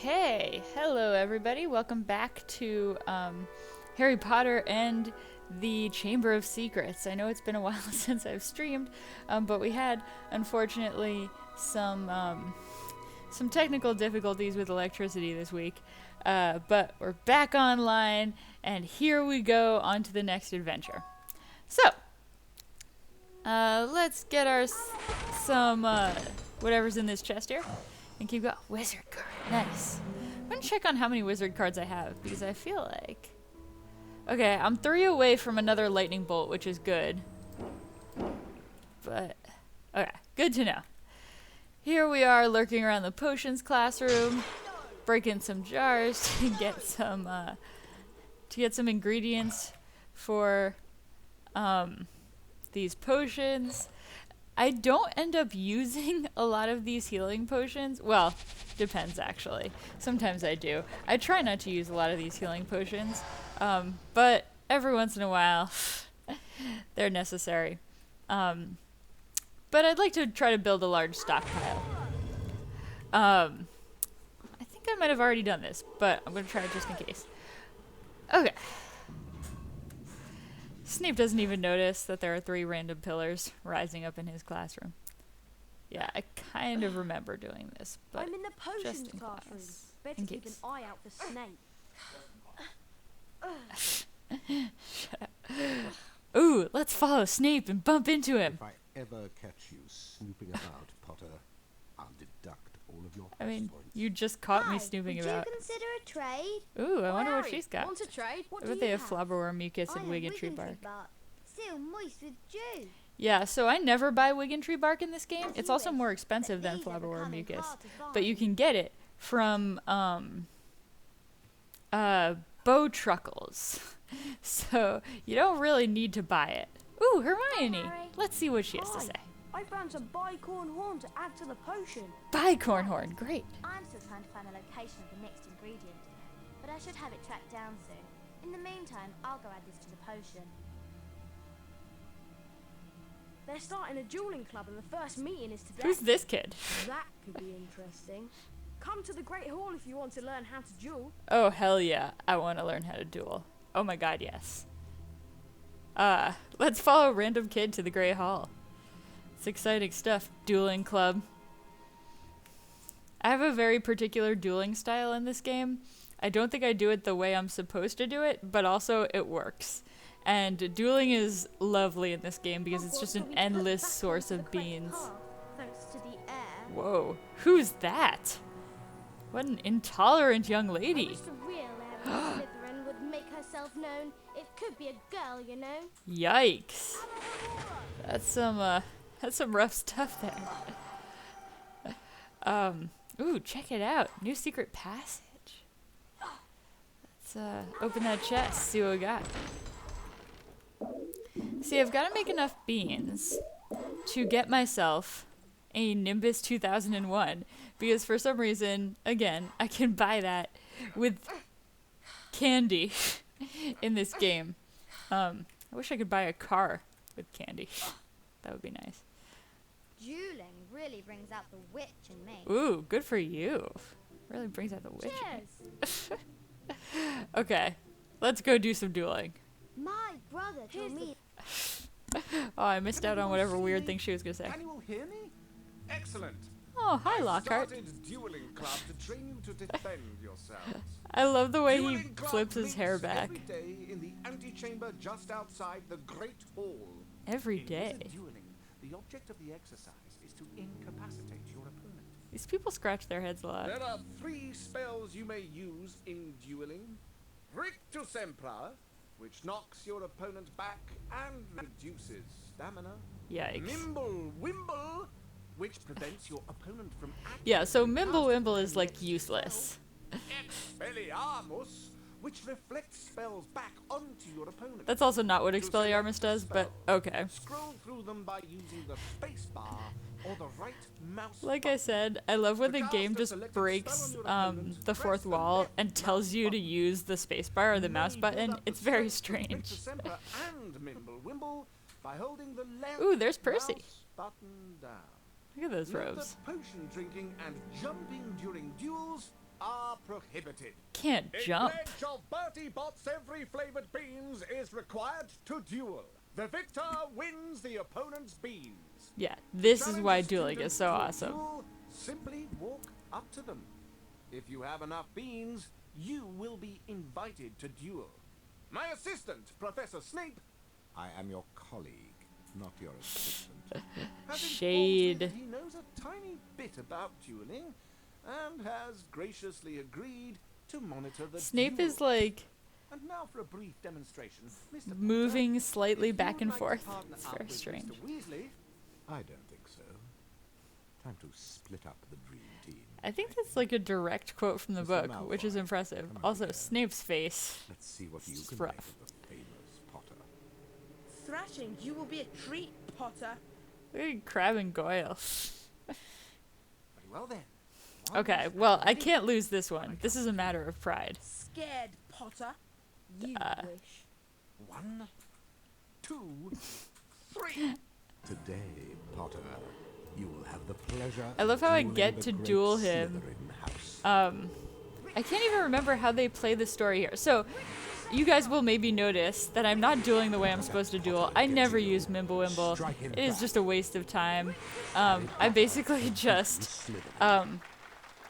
Okay, hello everybody. Welcome back to Harry Potter and the Chamber of Secrets. I know it's been a while since I've streamed, but we had, unfortunately, some technical difficulties with electricity this week. But we're back online, and here we go on to the next adventure. So, let's get some whatever's in this chest here. And keep going. Wizard card. Nice. I'm going to check on how many wizard cards I have, because I feel like... Okay, I'm 3 away from another lightning bolt, which is good. But, okay, good to know. Here we are lurking around the potions classroom, breaking some jars to get some ingredients for these potions. I don't end up using a lot of these healing potions. Well, depends actually. Sometimes I do. I try not to use a lot of these healing potions, but every once in a while they're necessary. But I'd like to try to build a large stockpile. I think I might have already done this, but I'm going to try it just in case. Okay. Snape doesn't even notice that there are 3 random pillars rising up in his classroom. Yeah, I kind of remember doing this, but I'm in the potions just in classroom. class. Better keep an eye out for Snape. Shut up. Ooh, let's follow Snape and bump into him. If I ever catch you snooping about, Potter, I'll deduct all of your I mean, points. you just caught me snooping would about. you consider a trade? Ooh, I wonder what Harry, she's got. Want to trade? What I do bet they you have flobberworm mucus and wig and tree bark. Still moist with dew. Yeah, so I never buy wig and tree bark in this game. It's also more expensive than these are flobberworm becoming mucus, hard to find. but you can get it from bow truckles. So you don't really need to buy it. Ooh, Hermione. Harry. Let's see what she has to Hi. say. I found some bicorn horn to add to the potion. Bicornhorn, great. I'm still trying to find the location of the next ingredient, but I should have it tracked down soon. In the meantime, I'll go add this to the potion. They're starting a dueling club and the first meeting is today. Who's this kid? That could be interesting. Come to the Great Hall if you want to learn how to duel. Oh, hell yeah. I want to learn how to duel. Oh my god, yes. Let's follow a random kid to the Great Hall. It's exciting stuff. Dueling Club. I have a very particular dueling style in this game. I don't think I do it the way I'm supposed to do it, but also it works. And dueling is lovely in this game because it's just an endless source of beans. Thanks to the air. Whoa, who's that? What an intolerant young I lady. wish the real heir of Slytherin would make herself known. It could be a girl, you know. Yikes. That's some rough stuff there. Ooh, check it out. New secret passage. Let's open that chest, see what we got. See, I've got to make enough beans to get myself a Nimbus 2001 because for some reason, again, I can buy that with candy in this game. I wish I could buy a car with candy. That would be nice. Dueling really brings out the witch in me. Ooh, good for you. Really brings out the witch. Cheers. Okay, let's go do some dueling. My brother told me. Oh, I missed out on whatever weird thing she was gonna say. Can you all hear me? Excellent. Oh, hi, I Lockhart. started Dueling Club to train you to defend yourselves. I love the way he Dueling Club flips his meets hair back. every day in the antechamber just outside the Great Hall. Every In day. wizard dueling, the object of the exercise is to incapacitate your opponent. These people scratch their heads a lot. There are 3 spells you may use in dueling. Rictus Sempra, which knocks your opponent back and reduces stamina. Yikes. Mimble Wimble, which prevents your opponent from Yeah, so activating Mimblewimble after is their like next useless. spell. Expelliarmus, which reflects spells back onto your opponent. That's also not what To Expelliarmus select a does, but spell, okay. Scroll through them by using the space bar or the right mouse Like I button. said, I love when To the cast game a just selected breaks spell on your opponent, the press fourth the wall left and tells mouse you to button. use the spacebar or the You mouse may button. build up It's the very strength of strange. Rictus Sempra and Mimblewimble by holding the left Ooh, there's Percy. mouse button down. Look at those Note robes. that potion drinking and jumping during duels are prohibited. Can't A jump. pledge of Bertie Bott's every flavored beans is required to duel. The victor wins the opponent's beans. Yeah, this is Challenge why a dueling is student so to a awesome. duel, simply walk up to them. If you have enough beans, you will be invited to duel. My assistant, Professor Snape, I am your colleague, not your assistant. has Shade. informed me that he knows a tiny bit about dueling and has graciously agreed to monitor the Snape duel. is like And now for a brief demonstration, Mr. Potter, moving slightly if back you and would like forth. to partner It's up very with strange. Mr. Weasley, I don't think so. Time to split up the dream team. I think that's like a direct quote from the Mr. book, which is Malfoy, impressive. come Also, over here. Snape's face. Let's see what you It's can rough. make of the famous Potter. Thrashing, you will be a treat, Potter. Look at Crabbe and Goyle. very well then. Okay, well, I can't lose this one. This is a matter of pride. Scared, Potter. You Uh, wish. 1, 2, 3. Today, Potter, you will have the pleasure I love how I dueling get the to great duel him. Slytherin house. I can't even remember how they play the story here. So, you guys will maybe notice that I'm not dueling the way I'm supposed to duel. I never use Mimblewimble. It is just a waste of time. I basically just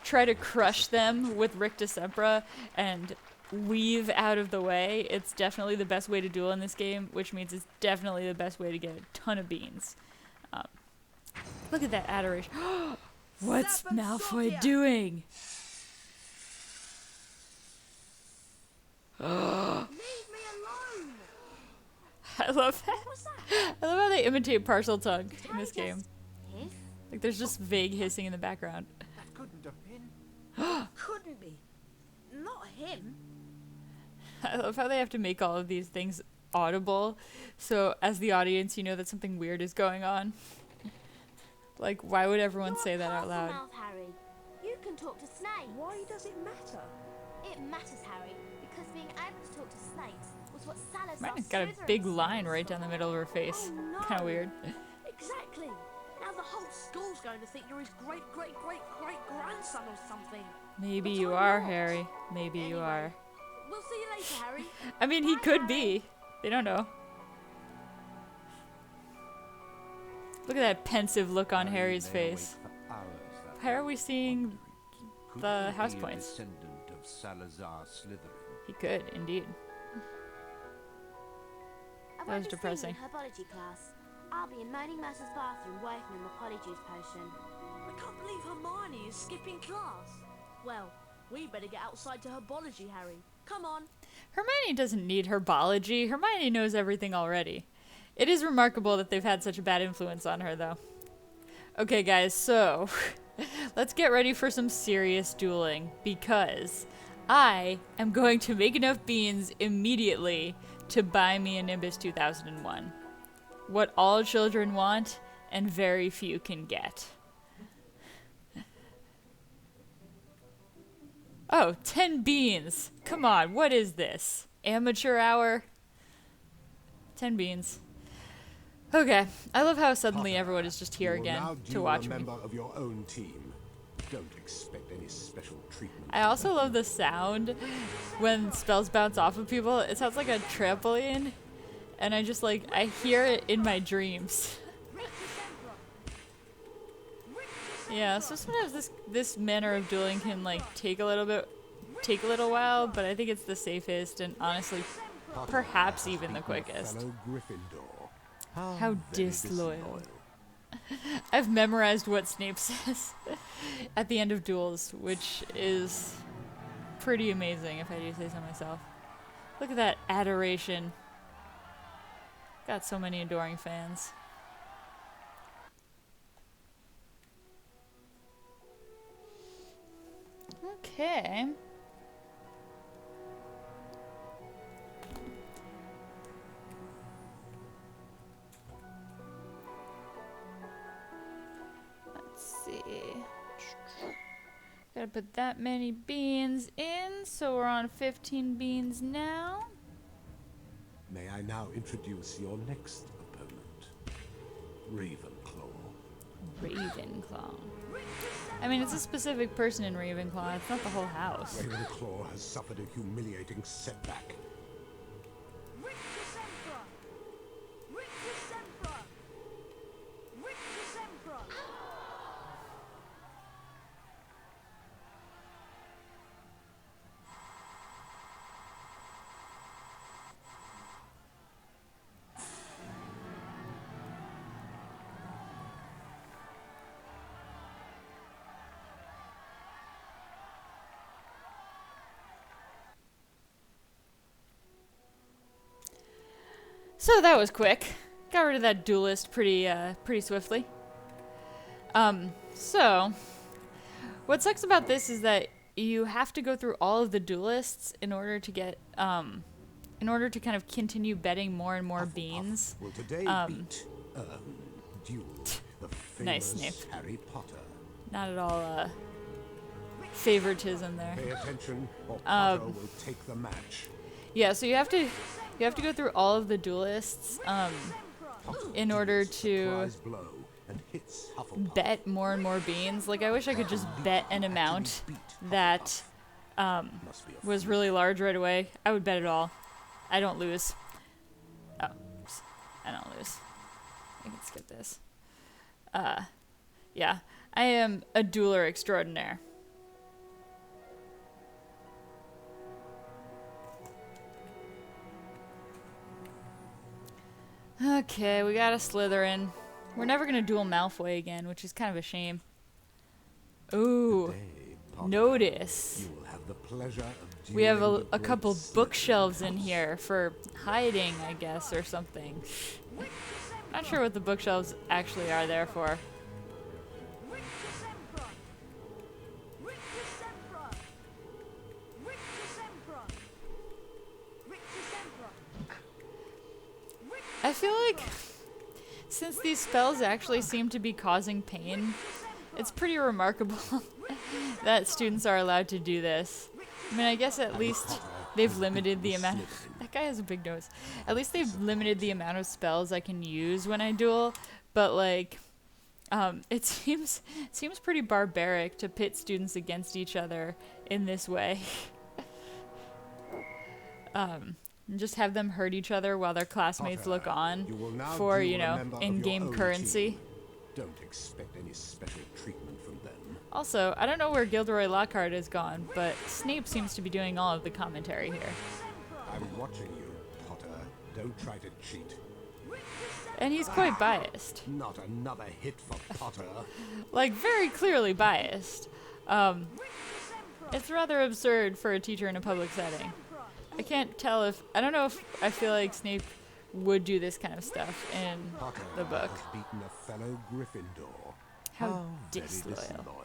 try to crush them with Rictus Sempra and weave out of the way. It's definitely the best way to duel in this game, which means it's definitely the best way to get a ton of beans. Look at that adoration. What's Stop and Malfoy Sophia. doing? Leave me alone! I love that. What's that? I love how they imitate partial tongue in this Just game. hiss. Like there's just vague hissing in the background. That couldn't have been. Couldn't be. Not him. I love how they have to make all of these things audible, so as the audience you know that something weird is going on. Like, why would everyone You're say a that out powerful loud? mouth, Harry. You can talk to snakes. Why does it matter? It matters, Harry, because being able to talk to snakes was what Salazar Mine's got a big line right down the middle of her face. Oh, no. Kind of weird. Exactly. Now the whole school's going to think you're his great-great-great-great-grandson or something. Maybe But you I'm are, not. Harry. Maybe you Anyway. are. We'll see you later, Harry. I mean, he could be. They don't know. Look at that pensive look on Harry's face. How are we seeing the house points? Descendant of Salazar Slytherin. He could, indeed. I That was won't be depressing. seeing you in herbology class. I'll be in Moaning Mercer's bathroom working on the polyjuice potion. I can't believe Hermione is skipping class. Well, we better get outside to herbology, Harry. Come on. Hermione doesn't need herbology. Hermione knows everything already. It is remarkable that they've had such a bad influence on her, though. Okay, guys, so let's get ready for some serious dueling, because I am going to make enough beans immediately to buy me a Nimbus 2001. What all children want and very few can get. Oh, 10 beans. Come on, what is this? Amateur hour? 10 beans. Okay, I love how suddenly Potter, everyone is just here you will again now to duel watch a me. member of your own team. Don't expect any special treatment. I also love the sound when spells bounce off of people. It sounds like a trampoline, and I just like, I hear it in my dreams. Yeah, so sometimes this manner of dueling can like take a little while, but I think it's the safest and honestly perhaps even the Speak, my quickest. fellow Gryffindor. How very disloyal. I've memorized what Snape says at the end of duels, which is pretty amazing if I do say so myself. Look at that adoration. Got so many adoring fans. Okay. Let's see. Gotta put that many beans in, so we're on 15 beans now. May I now introduce your next opponent, Ravenclaw. Ravenclaw. I mean, it's a specific person in Ravenclaw. It's not the whole house. Ravenclaw has suffered a humiliating setback. Rictus Emperor! Rictus Emperor! Rictus Emperor! So that was quick. Got rid of that duelist pretty swiftly. So what sucks about this is that you have to go through all of the duelists in order to get in order to kind of continue betting more and more beans. Will today beat duel the Nice, famous Snape. Harry Potter? Not at all favoritism there. Pay attention, or Potter will take the match. Yeah, so you have to go through all of the duelists in order to Surprise blow and hits Hufflepuff. bet more and more beans. Like, I wish I could just bet an amount that Must be a was really large right away. I would bet it all. I don't lose. Oh, oops. I don't lose. I can skip this. Yeah, I am a dueler extraordinaire. Okay, we got a Slytherin. We're never gonna duel Malfoy again, which is kind of a shame. Ooh, Today, Potter, notice. you will have the pleasure of We have dueling a the couple great bookshelves Slytherin in house. here for hiding, I guess, or something. Not sure what the bookshelves actually are there for. Rictus Emperor! Rictus Emperor! Rictus Emperor! Rictus Emperor! I feel like since these spells actually seem to be causing pain, it's pretty remarkable that students are allowed to do this. I mean, I guess at least they've limited the amount of... That guy has a big nose. At least they've limited the amount of spells I can use when I duel, but like, it seems pretty barbaric to pit students against each other in this way. And just have them hurt each other while their classmates Potter, look on you will now for, duel you a know, member of in-game your own currency. team. Don't expect any special treatment from them. Also, I don't know where Gilderoy Lockhart is gone, but Snape seems to be doing all of the commentary here. I'm watching you, Potter. Don't try to cheat. And he's quite biased. Not another hit for Potter. Like, very clearly biased. It's rather absurd for a teacher in a public setting. I can't tell if... I don't know if I feel like Snape would do this kind of stuff in Potter the book. has beaten a fellow Gryffindor. How very disloyal.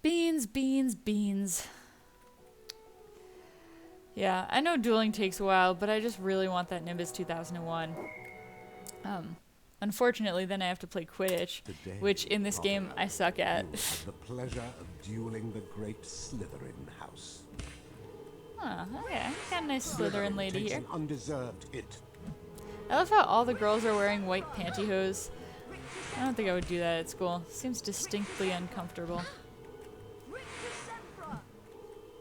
Beans, beans, beans. Yeah, I know dueling takes a while, but I just really want that Nimbus 2001. Unfortunately, then I have to play Quidditch, Today, which in this game I suck at. You have the pleasure of dueling the great Slytherin house. Huh, okay. Got a nice Slytherin lady takes here. an undeserved hit. I love how all the girls are wearing white pantyhose. I don't think I would do that at school. Seems distinctly uncomfortable. Rictus Emperor!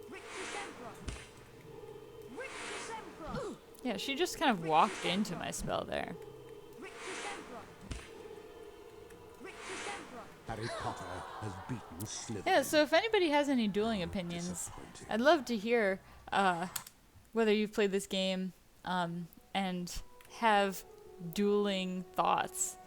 Rictus Emperor! Rictus Emperor! Yeah, she just kind of walked into my spell there. Rictus Emperor! Rictus Emperor! Harry Potter has beaten Slytherin. Yeah, so if anybody has any dueling opinions, Disappointing. I'd love to hear whether you've played this game and have dueling thoughts.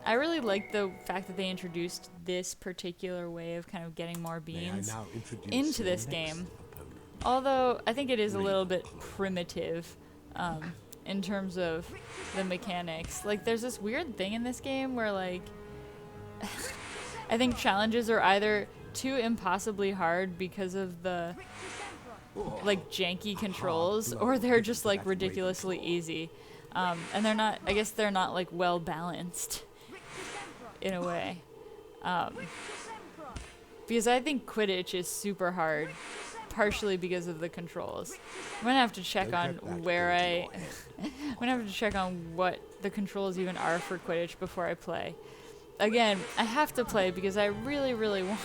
I really like the fact that they introduced this particular way of kind of getting more May I beans now introduce into your this next game. opponent? Although I think it is a little bit primitive in terms of the mechanics. Like, there's this weird thing in this game where, like, I think challenges are either too impossibly hard because of the, like, janky controls, or they're just, like, ridiculously easy. And they're not, I guess they're not, like, well balanced in a way. Because I think Quidditch is super hard, partially because of the controls. I'm gonna have to check on where I'm gonna have to check on what the controls even are for Quidditch before I play. Again, I have to play because I really, really want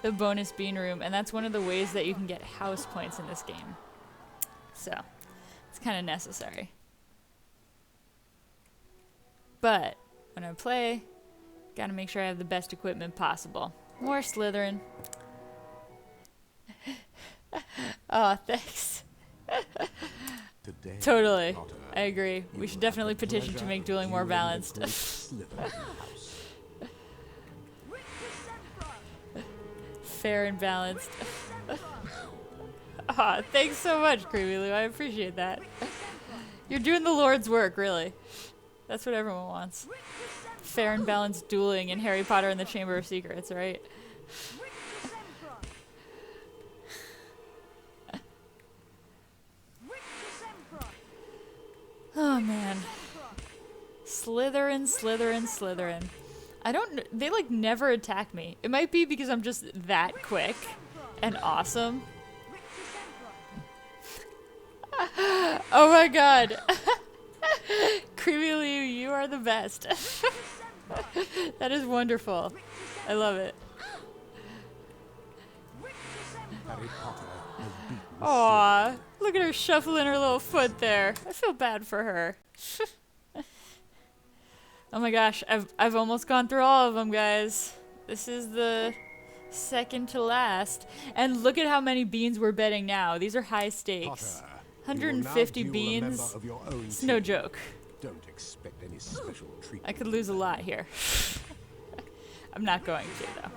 the bonus bean room, and that's one of the ways that you can get house points in this game. So, it's kind of necessary. But, when I play, gotta make sure I have the best equipment possible. More Slytherin. Oh, thanks. Today, Totally. Potter, I agree. We you should will definitely have the petition to pleasure make of dueling more viewing the balanced. great Slytherin house. Fair and balanced. Aw, thanks so much, Creepy Lou. I appreciate that. You're doing the Lord's work, really. That's what everyone wants. Fair and balanced dueling in Harry Potter and the Chamber of Secrets, right? Oh, man. Slytherin, Slytherin, Slytherin. I don't... They, like, never attack me. It might be because I'm just that quick and awesome. Oh my god. Creepy Lou, you are the best. That is wonderful. I love it. Harry Potter has beaten Aw, look at her shuffling her little foot there. I feel bad for her. Oh my gosh, I've almost gone through all of them, guys. This is the second to last. And look at how many beans we're betting now. These are high stakes. Potter, 150 you will now duel a member beans. of your own It's no team. joke. Don't expect any special treatment. I could lose a lot here. I'm not going to, though.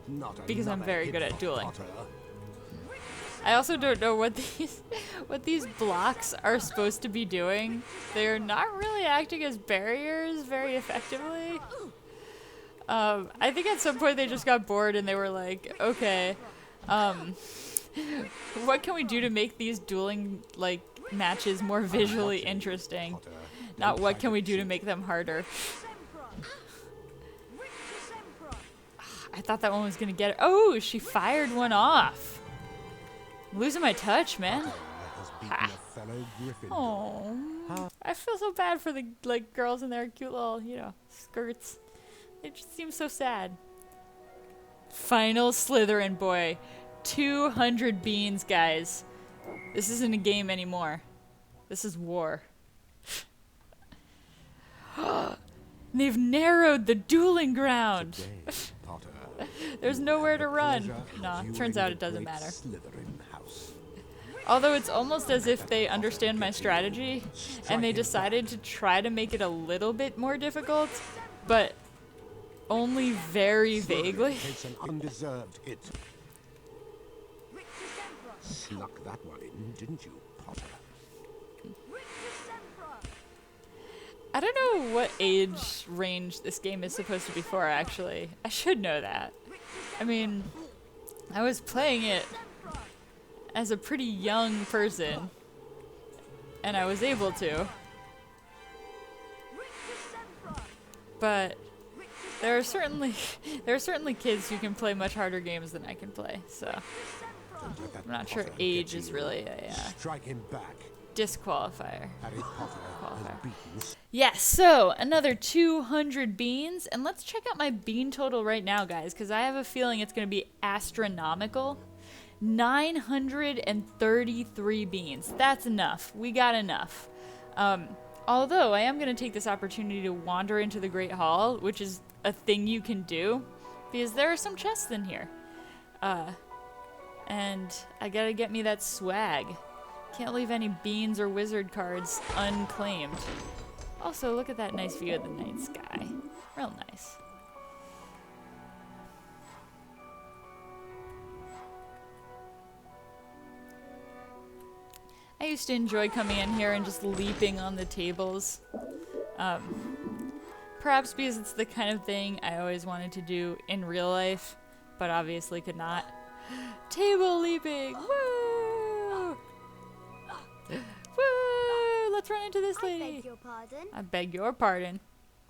Not Because I'm another very hit good at for dueling. Potter. I also don't know what these blocks are supposed to be doing. They're not really acting as barriers very effectively. I think at some point they just got bored and they were like, okay, what can we do to make these dueling like matches more visually interesting? Potter, Not don't what try can we do to cheat. make them harder. I thought that one was gonna get it. Oh, she fired one off. I'm losing my touch, man. Potter has beaten a fellow Gryffindor. Oh, I feel so bad for the like girls in their cute little, skirts. They just seem so sad. Final Slytherin boy. 200 beans, guys. This isn't a game anymore. This is war. They've narrowed the dueling ground. Today, Potter, There's nowhere to the run. pleasure of Nah, viewing turns out the it doesn't great matter. Slytherin house. Although it's almost as if they understand my strategy and they Strike him decided to try to make it a little bit more difficult, but only very vaguely. Takes an undeserved hit. Snuck that one in, didn't you, Potter? I don't know what age range this game is supposed to be for, actually. I should know that. I mean, I was playing it as a pretty young person, and I was able to. But there are certainly kids who can play much harder games than I can play, so Don't let that I'm not sure Potter age get is you. really a Strike him back. disqualifier. Harry Potter has Qualifier. beaten. Yes, so another 200 beans, and let's check out my bean total right now, guys, because I have a feeling it's going to be astronomical. 933 beans. That's enough. We got enough. Although I am going to take this opportunity to wander into the Great Hall, which is a thing you can do, because there are some chests in here. And I gotta get me that swag. Can't leave any beans or wizard cards unclaimed. Also, look at that nice view of the night sky. Real nice. I used to enjoy coming in here and just leaping on the tables. Perhaps because it's the kind of thing I always wanted to do in real life, but obviously could not. Table leaping! Woo! Woo! Let's run into this I lady. beg your pardon. I beg your pardon.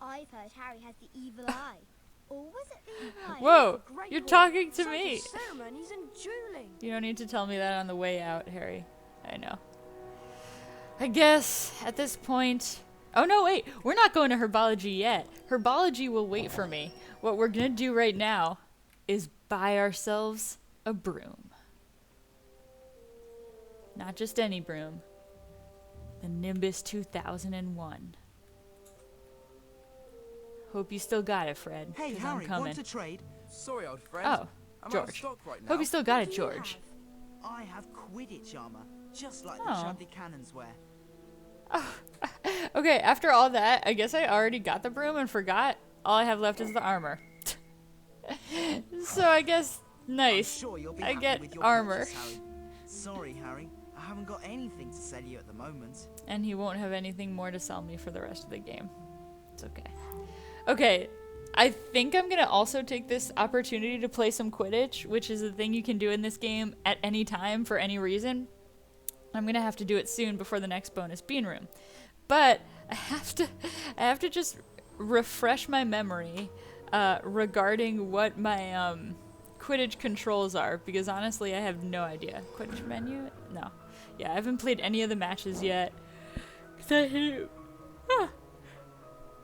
I've heard Harry has the evil eye. Always at the right. Whoa, Great you're one. talking to So me. do ceremonies and dueling. You don't need to tell me that on the way out, Harry. I know. I guess at this point... Oh no, wait. We're not going to herbology yet. Herbology will wait for me. What we're gonna do right now is buy ourselves a broom. Not just any broom. The Nimbus 2001. Hope you still got it, Fred. Hey 'cause Harry, I'm coming. want to trade? Sorry, old friend. Oh, I'm out of George. stock right now. Hope you still got it, What do you George. I have Quidditch armor, just like Oh. the Chudley Cannons wear. Okay, after all that, I guess I already got the broom and forgot. All I have left is the armor. So I guess nice. Sure, you'll be I happy get with your armor. purchase, Harry. Sorry, Harry, I haven't got anything to sell you at the moment. And he won't have anything more to sell me for the rest of the game. It's okay. Okay, I think I'm gonna also take this opportunity to play some Quidditch, which is a thing you can do in this game at any time for any reason. I'm gonna have to do it soon before the next bonus bean room. But I have to just refresh my memory regarding what my Quidditch controls are, because honestly I have no idea. Quidditch menu? No. Yeah, I haven't played any of the matches yet. 'Cause I hate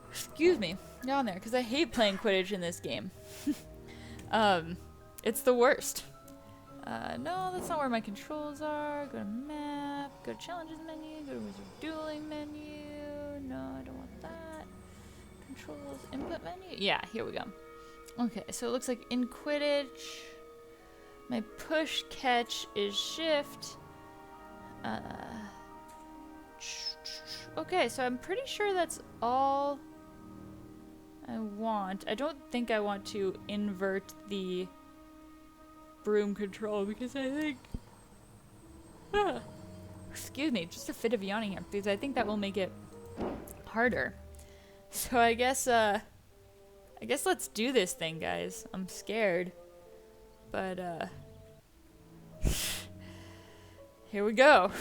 excuse me. Down there, because I hate playing Quidditch in this game. It's the worst. No, that's not where my controls are. Go to map, go to challenges menu, go to wizard dueling menu. No, I don't want that. Controls input menu. Yeah, here we go. Okay, so it looks like in Quidditch, my push catch is shift. Okay, so I'm pretty sure that's all I want. I don't think I want to invert the broom control because I think... excuse me, just a fit of yawning here because I think that will make it harder. So I guess let's do this thing, guys. I'm scared. But, here we go.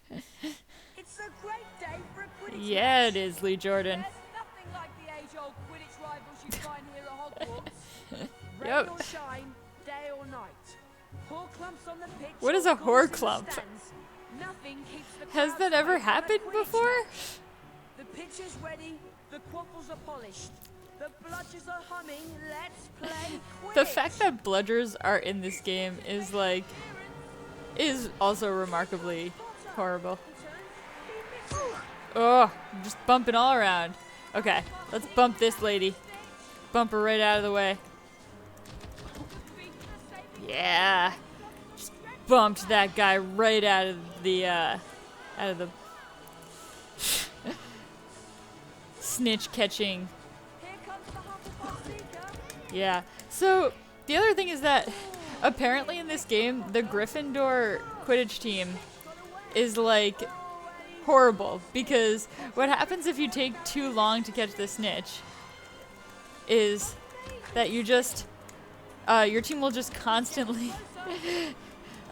It's a great day for a Quidditch Yeah, match. it is, Lee Jordan. There's nothing like the age-old Quidditch rivals you find here at Hogwarts. Rain Yep. or shine, day or night. Hoar clumps on the pitch. What is or a hoar balls in the clump? stands. Nothing keeps the Has crowds that ever away from a happened Quidditch before? match. The pitch is ready, the quaffles are polished, the bludgers are humming, let's play Quidditch. The fact that bludgers are in this game is like is also remarkably horrible. Oh, I'm just bumping all around. Okay, let's bump this lady. Bump her right out of the way. Yeah. Just bumped that guy right out of the snitch catching. Here comes the Hufflepuff seeker. Yeah. So the other thing is that apparently in this game, the Gryffindor Quidditch team is like horrible because what happens if you take too long to catch the snitch is that you just your team will just constantly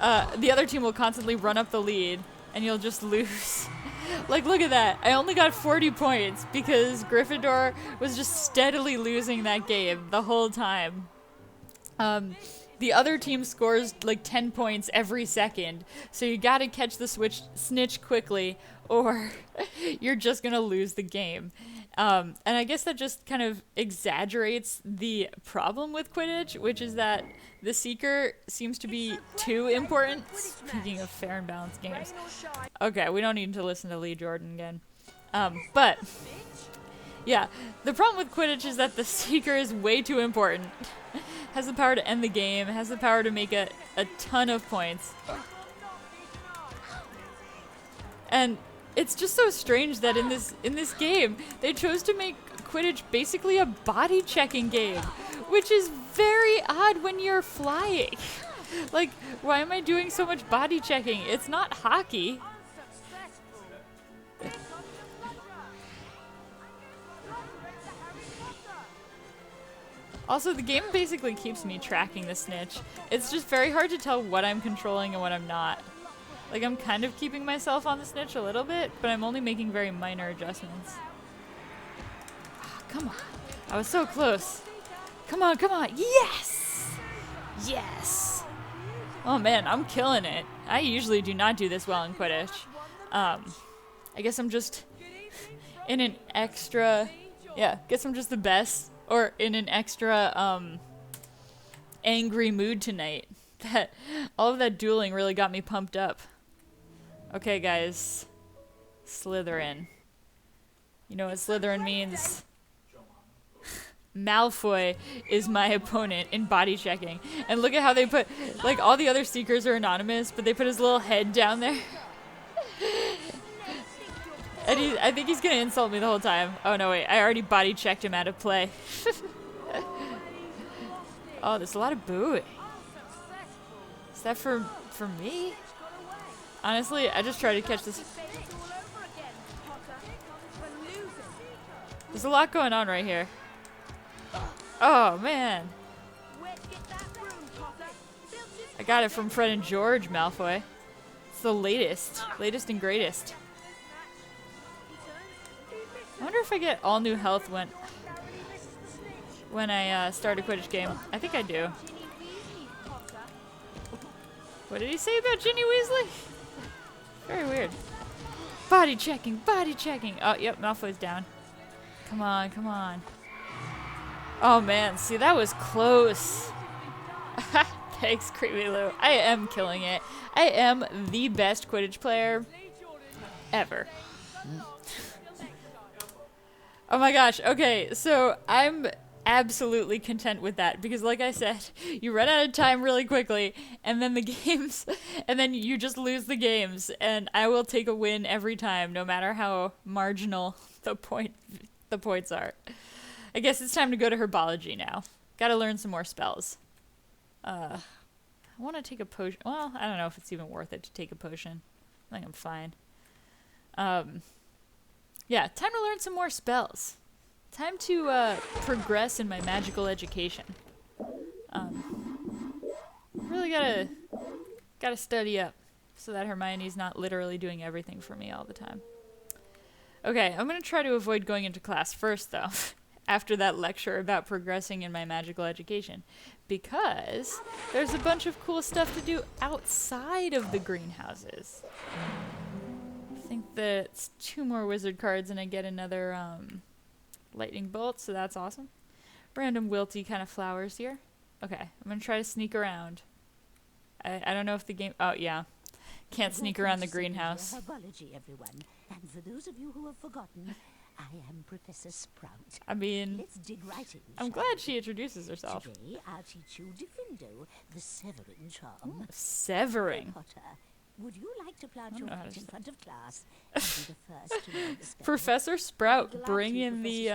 the other team will constantly run up the lead and you'll just lose. Like, look at that. I only got 40 points because Gryffindor was just steadily losing that game the whole time. The other team scores like 10 points every second, so you gotta catch the snitch quickly or you're just gonna lose the game. And I guess that just kind of exaggerates the problem with Quidditch, which is that the Seeker seems to be too important. Speaking of fair and balanced games. Okay, we don't need to listen to Lee Jordan again. But, yeah, the problem with Quidditch is that the Seeker is way too important. Has the power to end the game, has the power to make a ton of points. And it's just so strange that in this game, they chose to make Quidditch basically a body checking game, which is very odd when you're flying. Like, why am I doing so much body checking? It's not hockey. Also, the game basically keeps me tracking the snitch. It's just very hard to tell what I'm controlling and what I'm not. Like, I'm kind of keeping myself on the snitch a little bit, but I'm only making very minor adjustments. Oh, come on. I was so close. Come on, come on. Yes! Yes! Oh man, I'm killing it. I usually do not do this well in Quidditch. I guess I'm just in an extra... Yeah, guess I'm just the best. Or in an extra, angry mood tonight. That all of that dueling really got me pumped up. Okay, guys. Slytherin. You know what Slytherin means? Malfoy is my opponent in body checking. And look at how they put, like, all the other Seekers are anonymous, but they put his little head down there. And I think he's gonna insult me the whole time. Oh no, wait, I already body checked him out of play. Oh, there's a lot of booing. Is that for me? Honestly, I just try to catch this. There's a lot going on right here. Oh, man. I got it from Fred and George, Malfoy. It's the latest. Latest and greatest. I wonder if I get all new health when I start a Quidditch game. I think I do. What did he say about Ginny Weasley? Very weird. Body checking, body checking. Oh, yep, Malfoy's down. Come on, come on. Oh man, see, that was close. Thanks, Creepy Lou. I am killing it. I am the best Quidditch player ever. Oh my gosh, okay, so I'm absolutely content with that because like I said, you run out of time really quickly and then the games, and then you just lose the games, and I will take a win every time no matter how marginal the points are. I guess it's time to go to herbology now. Gotta learn some more spells. I want to take a potion. Well, I don't know if it's even worth it to take a potion. I think I'm fine. Yeah, time to learn some more spells. Time to progress in my magical education. Really gotta study up so that Hermione's not literally doing everything for me all the time. Okay, I'm gonna try to avoid going into class first though, after that lecture about progressing in my magical education, because there's a bunch of cool stuff to do outside of the greenhouses. I think that's 2 more wizard cards and I get another lightning bolt, so that's awesome. Random wilty kind of flowers here. Okay, I'm gonna try to sneak around. I don't know if the game... Oh, yeah. Can't sneak around the greenhouse. Herbology, everyone. And for those of you who have forgotten, I am Professor Sprout. I mean, let's dig right in. I'm glad she introduces herself. Today, I'll teach you Diffindo, the severing charm. Severing. Potter, would you like to plant your feet in front of class and be the first to learn the spell? Professor Sprout, bring in the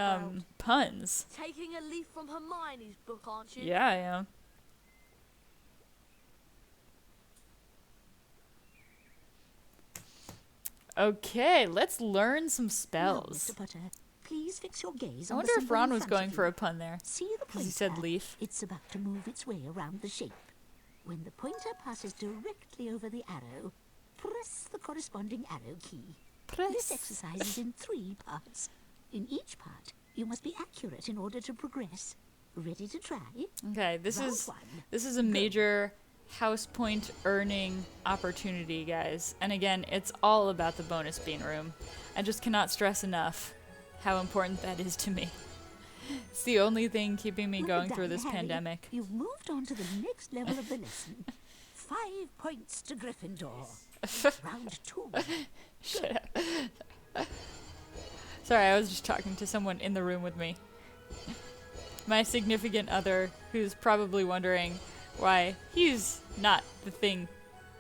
puns. Taking a leaf from Hermione's book, aren't you? Yeah, I am. Okay, let's learn some spells. Now, Mr. Potter, please fix your gaze I on wonder the if Ron symbol in was front going of for you. a pun there. See the Because pointer? he said leaf. It's about to move its way around the shape. When the pointer passes directly over the arrow, press the corresponding arrow key. This exercise is in 3 parts. In each part, you must be accurate in order to progress. Ready to try? Okay, this Round is 1. a major house point earning opportunity, guys. And again, it's all about the bonus bean room. I just cannot stress enough how important that is to me. It's the only thing keeping me Well going through done, this Harry. pandemic. You've moved on to the next level of the lesson. 5 points to Gryffindor. Round 2. Shut up. Sorry, I was just talking to someone in the room with me. My significant other, who's probably wondering why he's not the thing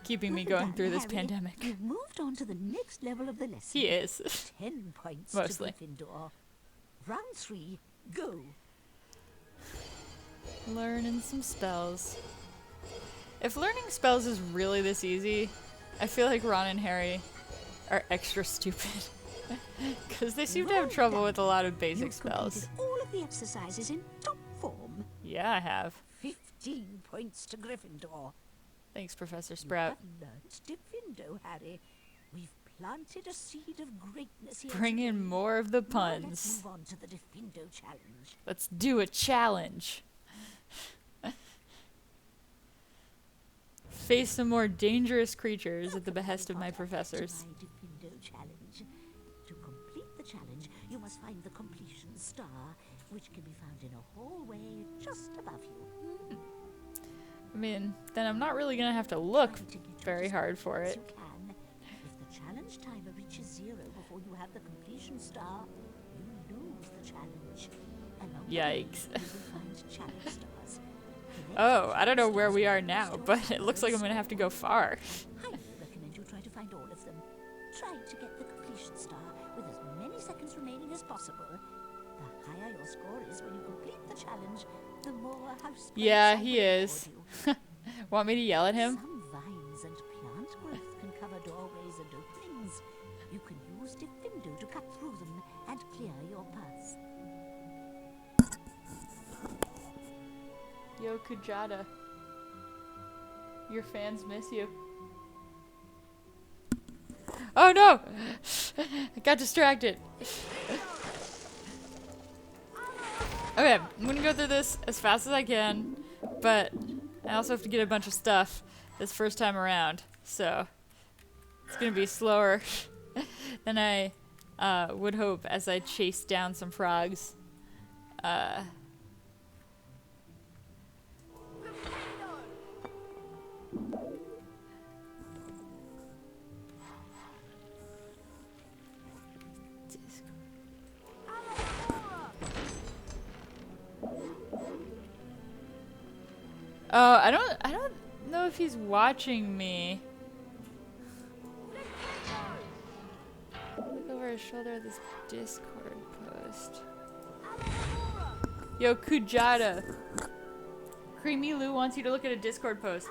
keeping me Well going done, through this Harry. pandemic. You've moved on to the next level of the lesson. He is. 10 points Mostly. to Gryffindor. Round 3, go. Learning some spells. If learning spells is really this easy, I feel like Ron and Harry are extra stupid. Because they seem to have Well trouble done. with a lot of basic You've spells. completed all of the exercises in top form. Yeah, I have. 15 points to Gryffindor. Thanks, Professor You Sprout. have learnt Diffindo, Harry. We've planted a seed of greatness here. Bring in more of the Now let's puns. move on to the Diffindo challenge. Let's do a challenge. face some more dangerous creatures at the behest of my professors. To my Defendo challenge. To complete the challenge, you must find the completion star, which can be found in a hallway just above you. I mean, then I'm not really gonna have to look very hard for it. You can. If the challenge timer reaches 0 before you have the completion star, you lose the challenge. Along the way, Yikes. you will find challenge stars. Oh, I don't know where we are now, but it looks like I'm gonna have to go far. Highly recommend you try to find all of them. Try to get the completion star with as many seconds remaining as possible. The higher your score is when you complete the challenge, the more house Yeah, points I he will is. award Want me to yell at you. him? Some vines and plant growth can cover doorways and openings. You can use Defendo to cut through them and clear your path. Yo, Kujata. Your fans miss you. Oh no! I got distracted. Okay, I'm gonna go through this as fast as I can, but I also have to get a bunch of stuff this first time around, so it's gonna be slower than I would hope as I chase down some frogs. Oh, I don't know if he's watching me. Look over his shoulder at this Discord post. Yo, Kujata. Creamy Lou wants you to look at a Discord post.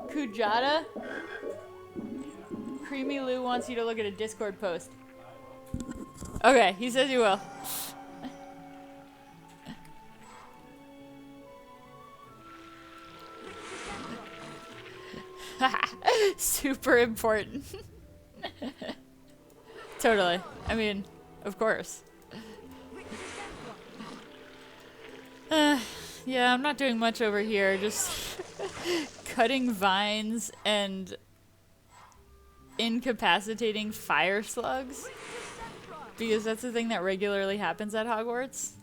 Kujata? Creamy Lou wants you to look at a Discord post. Okay, he says he will. Super important. Totally. I mean, of course. Yeah, I'm not doing much over here. Just cutting vines and incapacitating fire slugs. Because that's the thing that regularly happens at Hogwarts.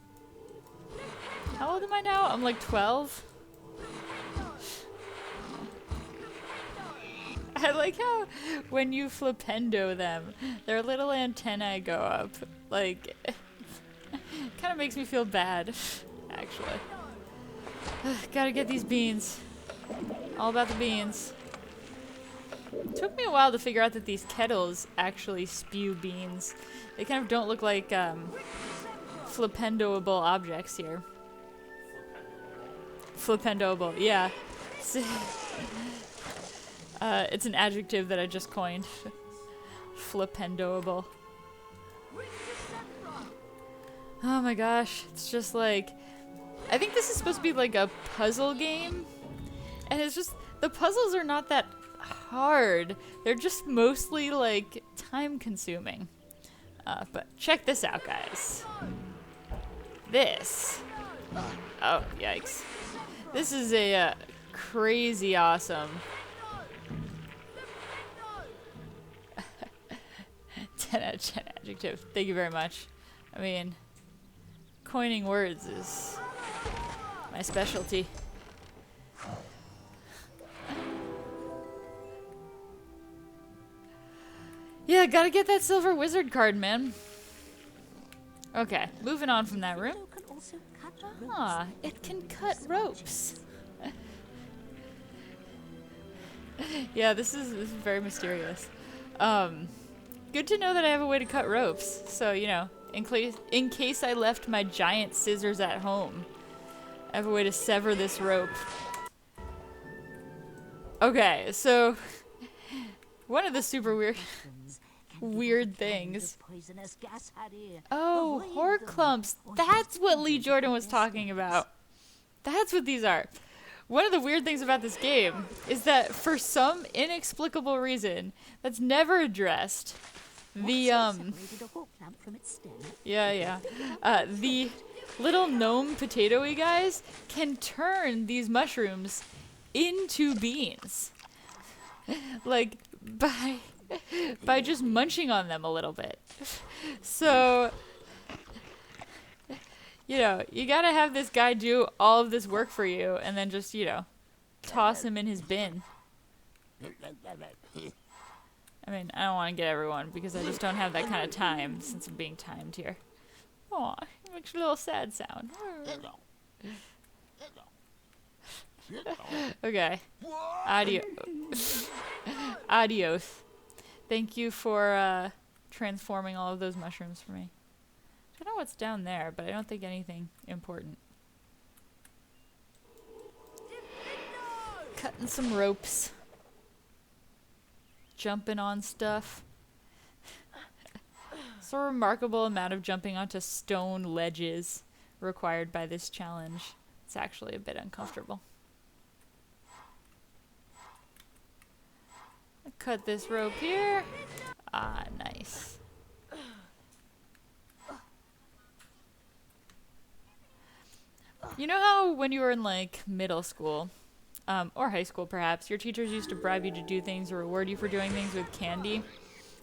How old am I now? I'm like 12. I like how when you flipendo them, their little antennae go up. Like, kind of makes me feel bad, actually. Gotta get these beans. All about the beans. It took me a while to figure out that these kettles actually spew beans. They kind of don't look like flipendoable objects here. Flipendoable, yeah. It's an adjective that I just coined. Flipendoable. Oh my gosh, it's just like... I think this is supposed to be like a puzzle game. And it's just... The puzzles are not that hard. They're just mostly like time consuming. But check this out, guys. This. Oh, yikes. This is a crazy awesome... 10 out of 10 adjective. Thank you very much. I mean, coining words is my specialty. Yeah, gotta get that silver wizard card, man. Okay, moving on from that room. Ah, it can cut ropes. Yeah, this is very mysterious. Good to know that I have a way to cut ropes. So, you know, in case I left my giant scissors at home, I have a way to sever this rope. Okay, so one of the super weird things. Oh, horror clumps. That's what Lee Jordan was talking about. That's what these are. One of the weird things about this game is that for some inexplicable reason that's never addressed, the little gnome potato-y guys can turn these mushrooms into beans. Like, by just munching on them a little bit. So, you know, you gotta have this guy do all of this work for you and then just, you know, toss him in his bin. I mean, I don't want to get everyone because I just don't have that kind of time since I'm being timed here. Aw, it makes a little sad sound. Okay. Adios. Thank you for transforming all of those mushrooms for me. I don't know what's down there, but I don't think anything important. Cutting some ropes. Jumping on stuff. It's a remarkable amount of jumping onto stone ledges required by this challenge. It's actually a bit uncomfortable. Cut this rope here. Ah, nice. You know how when you were in like middle school, or high school perhaps, your teachers used to bribe you to do things or reward you for doing things with candy?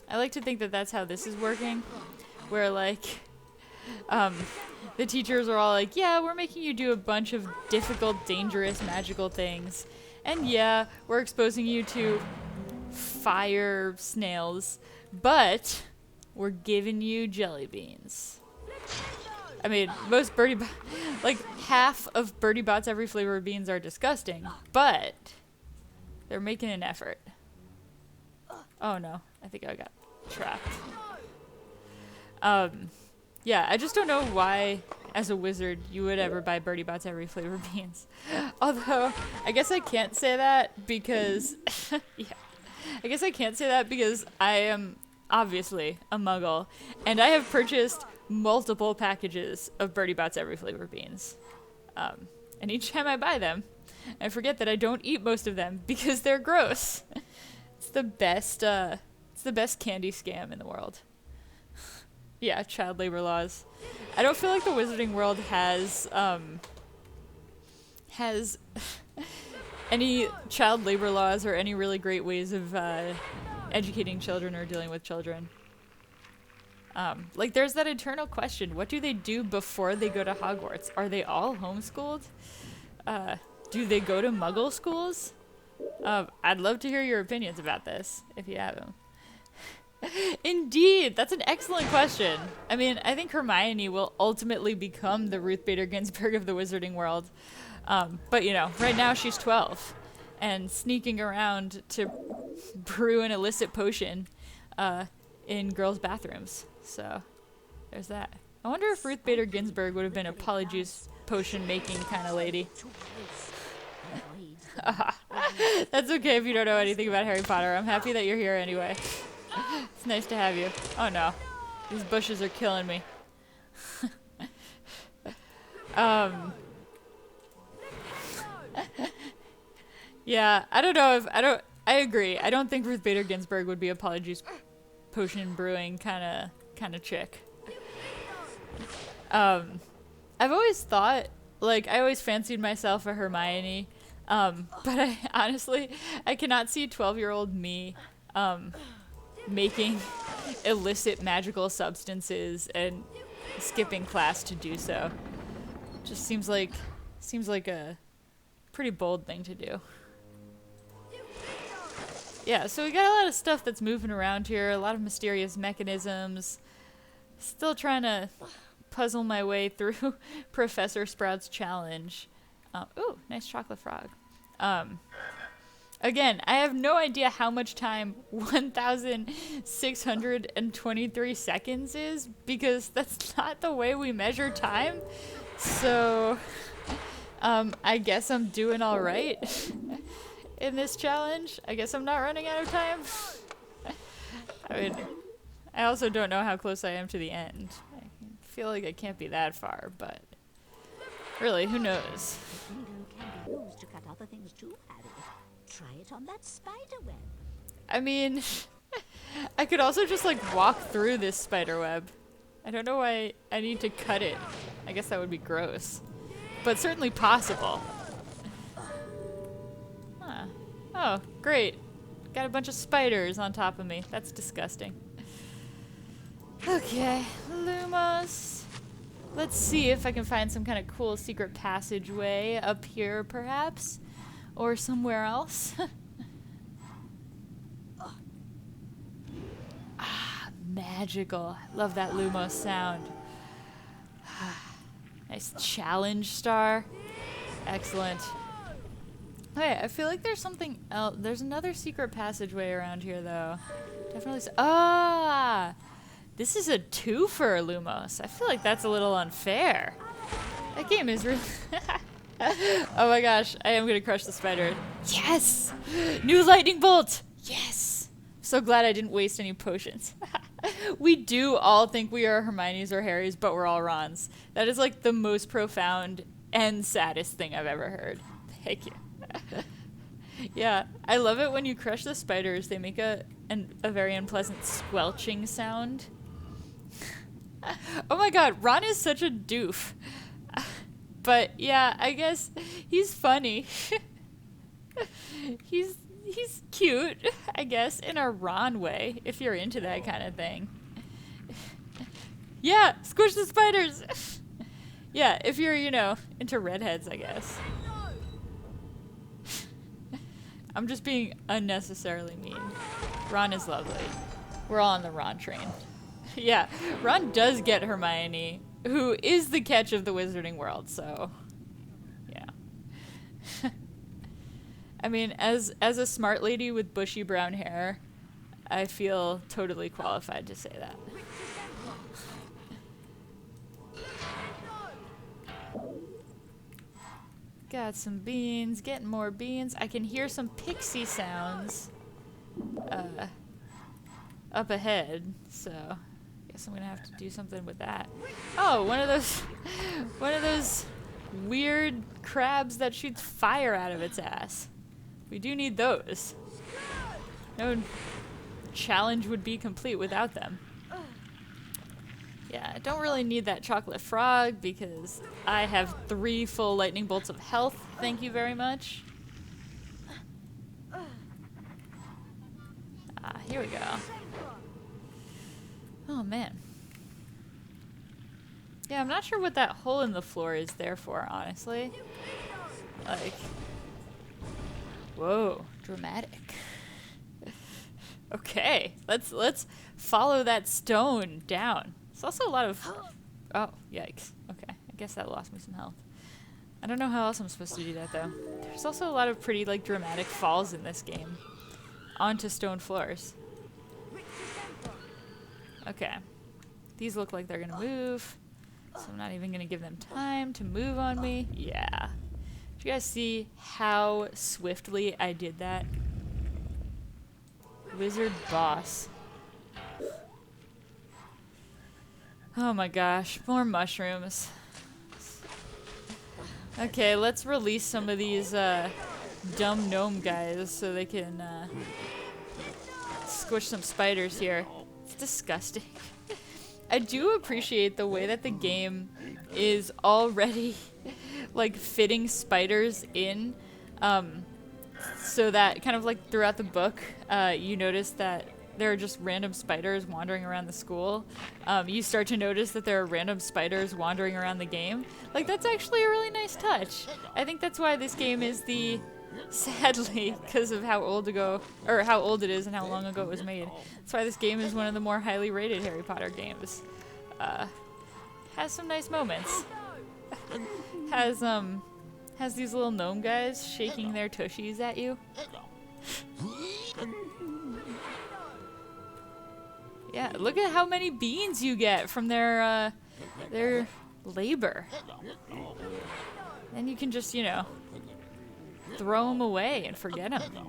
I like to think that that's how this is working, where like, the teachers are all like, yeah, we're making you do a bunch of difficult, dangerous, magical things, and yeah, we're exposing you to fire snails, but we're giving you jelly beans. I mean, most like half of Birdie Bot's every flavor of beans are disgusting, but they're making an effort. Oh no, I think I got trapped. Yeah, I just don't know why, as a wizard, you would ever buy Birdie Bot's every flavor of beans. Although, I guess I can't say that because, yeah, I guess I can't say that because I am obviously a muggle, and I have purchased multiple packages of Birdie Bot's every flavor beans. And each time I buy them, I forget that I don't eat most of them because they're gross. It's the best candy scam in the world. Yeah, child labor laws. I don't feel like the wizarding world has any child labor laws or any really great ways of educating children or dealing with children. Like, there's that eternal question. What do they do before they go to Hogwarts? Are they all homeschooled? Do they go to muggle schools? I'd love to hear your opinions about this, if you have them. Indeed! That's an excellent question. I mean, I think Hermione will ultimately become the Ruth Bader Ginsburg of the wizarding world. But, you know, right now she's 12 and sneaking around to brew an illicit potion in girls' bathrooms. So, there's that. I wonder if Ruth Bader Ginsburg would have been a polyjuice potion making kind of lady. That's okay if you don't know anything about Harry Potter. I'm happy that you're here anyway. It's nice to have you. Oh no. These bushes are killing me. Yeah, I don't know if I agree. I don't think Ruth Bader Ginsburg would be a polyjuice potion brewing kind of chick. I've always thought, like, I always fancied myself a Hermione, but I honestly cannot see 12-year-old me making illicit magical substances and skipping class to do so. Just seems like a pretty bold thing to do. Yeah, so we got a lot of stuff that's moving around here, a lot of mysterious mechanisms. Still trying to puzzle my way through Professor Sprout's challenge. Ooh, nice chocolate frog. Again, I have no idea how much time 1,623 seconds is, because that's not the way we measure time. So, I guess I'm doing all right in this challenge. I guess I'm not running out of time. I mean, I also don't know how close I am to the end. I feel like I can't be that far, but really, who knows? Window can be used to cut other things too, Harry. Try it on that spider web. I mean, I could also just like walk through this spider web. I don't know why I need to cut it. I I guess that would be gross. But certainly possible. Huh. Oh, great. Got a bunch of spiders on top of me. That's disgusting. Okay, Lumos. Let's see if I can find some kind of cool secret passageway up here, perhaps. Or somewhere else. Magical. Love that Lumos sound. Nice challenge star. Excellent. Okay, I feel like there's something else. There's another secret passageway around here, though. Definitely. This is a twofer, Lumos. I feel like that's a little unfair. That game is really... Oh my gosh, I am gonna crush the spider. Yes! New lightning bolt! Yes! So glad I didn't waste any potions. We do all think we are Hermione's or Harry's, but we're all Ron's. That is like the most profound and saddest thing I've ever heard. Thank you. Yeah, I love it when you crush the spiders. They make a very unpleasant squelching sound. Oh my god, Ron is such a doof. But yeah, I guess he's funny. He's cute, I guess, in a Ron way, if you're into that kind of thing. Yeah, squish the spiders! Yeah, if you're, you know, into redheads, I guess. I'm just being unnecessarily mean. Ron is lovely. We're all on the Ron train. Yeah, Ron does get Hermione, who is the catch of the wizarding world, so... yeah. I mean, as a smart lady with bushy brown hair, I feel totally qualified to say that. Got some beans, getting more beans. I can hear some pixie sounds up ahead, so I guess I'm gonna have to do something with that. Oh, one of those weird crabs that shoots fire out of its ass. We do need those. No challenge would be complete without them. Yeah, I don't really need that chocolate frog because I have 3 full lightning bolts of health. Thank you very much. Here we go. Oh, man. Yeah, I'm not sure what that hole in the floor is there for, honestly. Like... whoa, dramatic. Okay, let's follow that stone down. It's also a lot of... oh, yikes. Okay, I guess that lost me some health. I don't know how else I'm supposed to do that, though. There's also a lot of pretty, like, dramatic falls in this game. Onto stone floors. Okay. These look like they're gonna move. So I'm not even gonna give them time to move on me. Yeah. Did you guys see how swiftly I did that? Wizard boss. Oh my gosh, more mushrooms. Okay, let's release some of these dumb gnome guys so they can squish some spiders here. It's disgusting. I do appreciate the way that the game is already like fitting spiders in, so that kind of like throughout the book, you notice that there are just random spiders wandering around the school. You start to notice that there are random spiders wandering around the game. Like, that's actually a really nice touch. I think that's why this game is the, sadly, because of how old it is and how long ago it was made. That's why this game is one of the more highly rated Harry Potter games. Has some nice moments. Has these little gnome guys shaking their tushies at you. Yeah, look at how many beans you get from their labor. Then you can just, you know, throw them away and forget them.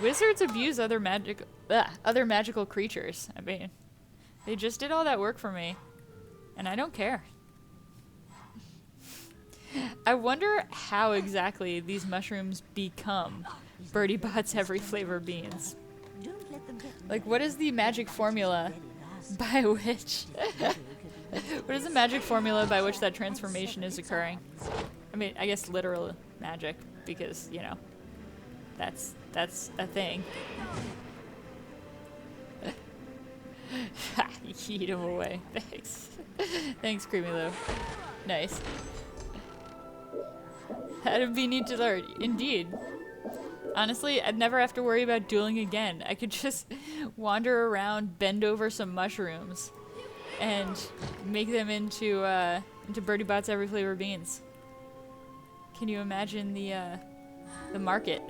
Wizards abuse other magical creatures. I mean, they just did all that work for me, and I don't care. I wonder how exactly these mushrooms become Birdie Bot's every flavor beans. Like, what is the magic formula by which What is the magic formula by which that transformation is occurring? I mean, I guess literal magic, because, you know, that's a thing. Yeet him away. Thanks. Thanks, Creamy Lou. Nice. That'd be neat to learn. Indeed. Honestly, I'd never have to worry about dueling again. I could just wander around, bend over some mushrooms, and make them into Birdie Bot's every flavor beans. Can you imagine the market?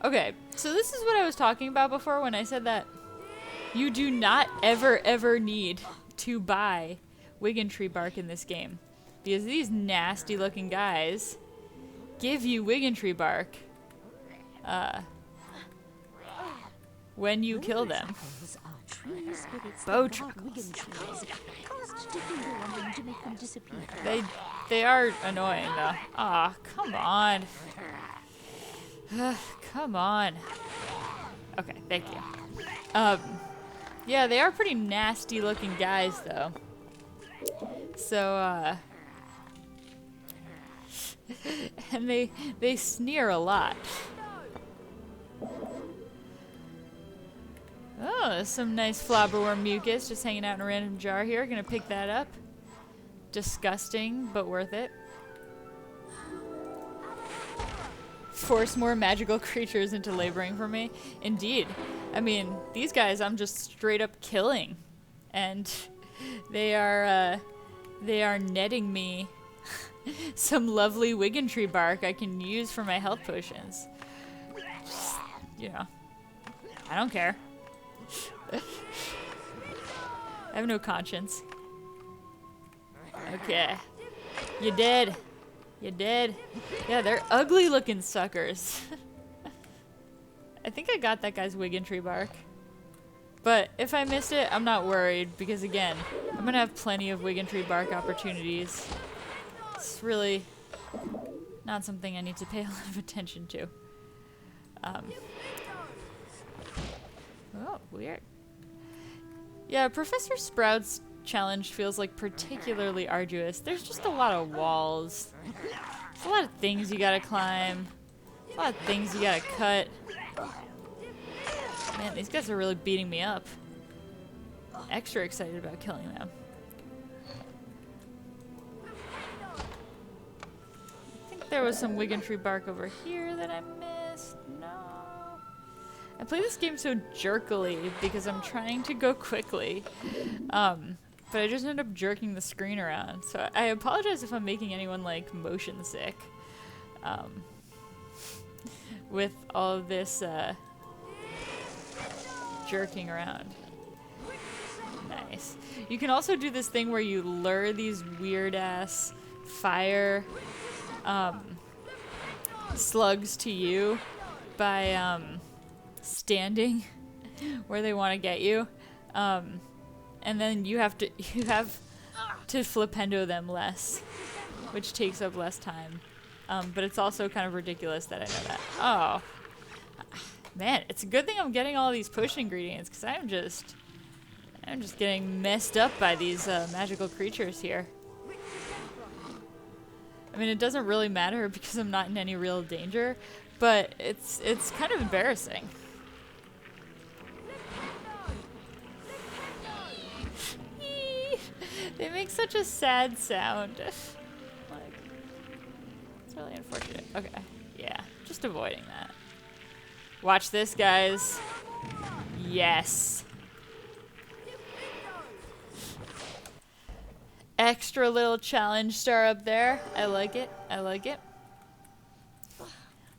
Okay, so this is what I was talking about before when I said that you do not ever need to buy Wiggentree bark in this game, because these nasty looking guys give you Wiggentree bark when you kill them. Bow truckles. They are annoying though. Aw, come on. Come on. Okay, thank you. Yeah, they are pretty nasty looking guys though. So, and they sneer a lot. Oh, there's some nice flobberworm mucus just hanging out in a random jar here. Gonna pick that up. Disgusting, but worth it. Force more magical creatures into laboring for me. Indeed. I mean, these guys I'm just straight up killing. And they are netting me some lovely Wiggentree bark I can use for my health potions. Just, you know, I don't care. I have no conscience. Okay. You dead. You dead. Yeah, they're ugly looking suckers. I think I got that guy's Wiggentree bark. But if I missed it, I'm not worried, because again, I'm gonna have plenty of Wiggentree bark opportunities. It's really not something I need to pay a lot of attention to. Oh, weird. Yeah, Professor Sprout's challenge feels like particularly arduous. There's just a lot of walls. There's a lot of things you gotta climb. A lot of things you gotta cut. Man, these guys are really beating me up. Extra excited about killing them. I think there was some Wiggentree bark over here that I missed. No. I play this game so jerkily because I'm trying to go quickly. But I just end up jerking the screen around. So I apologize if I'm making anyone like motion sick. With all of this jerking around. Nice. You can also do this thing where you lure these weird ass fire slugs to you by standing where they want to get you. And then you have to flipendo them less, which takes up less time. But it's also kind of ridiculous that I know that. Oh, man, it's a good thing I'm getting all these potion ingredients, because I'm just getting messed up by these magical creatures here. I mean, it doesn't really matter because I'm not in any real danger, but it's kind of embarrassing. They make such a sad sound. Like, it's really unfortunate. Okay, yeah, just avoiding that. Watch this, guys. Yes. Extra little challenge star up there. I like it. I like it.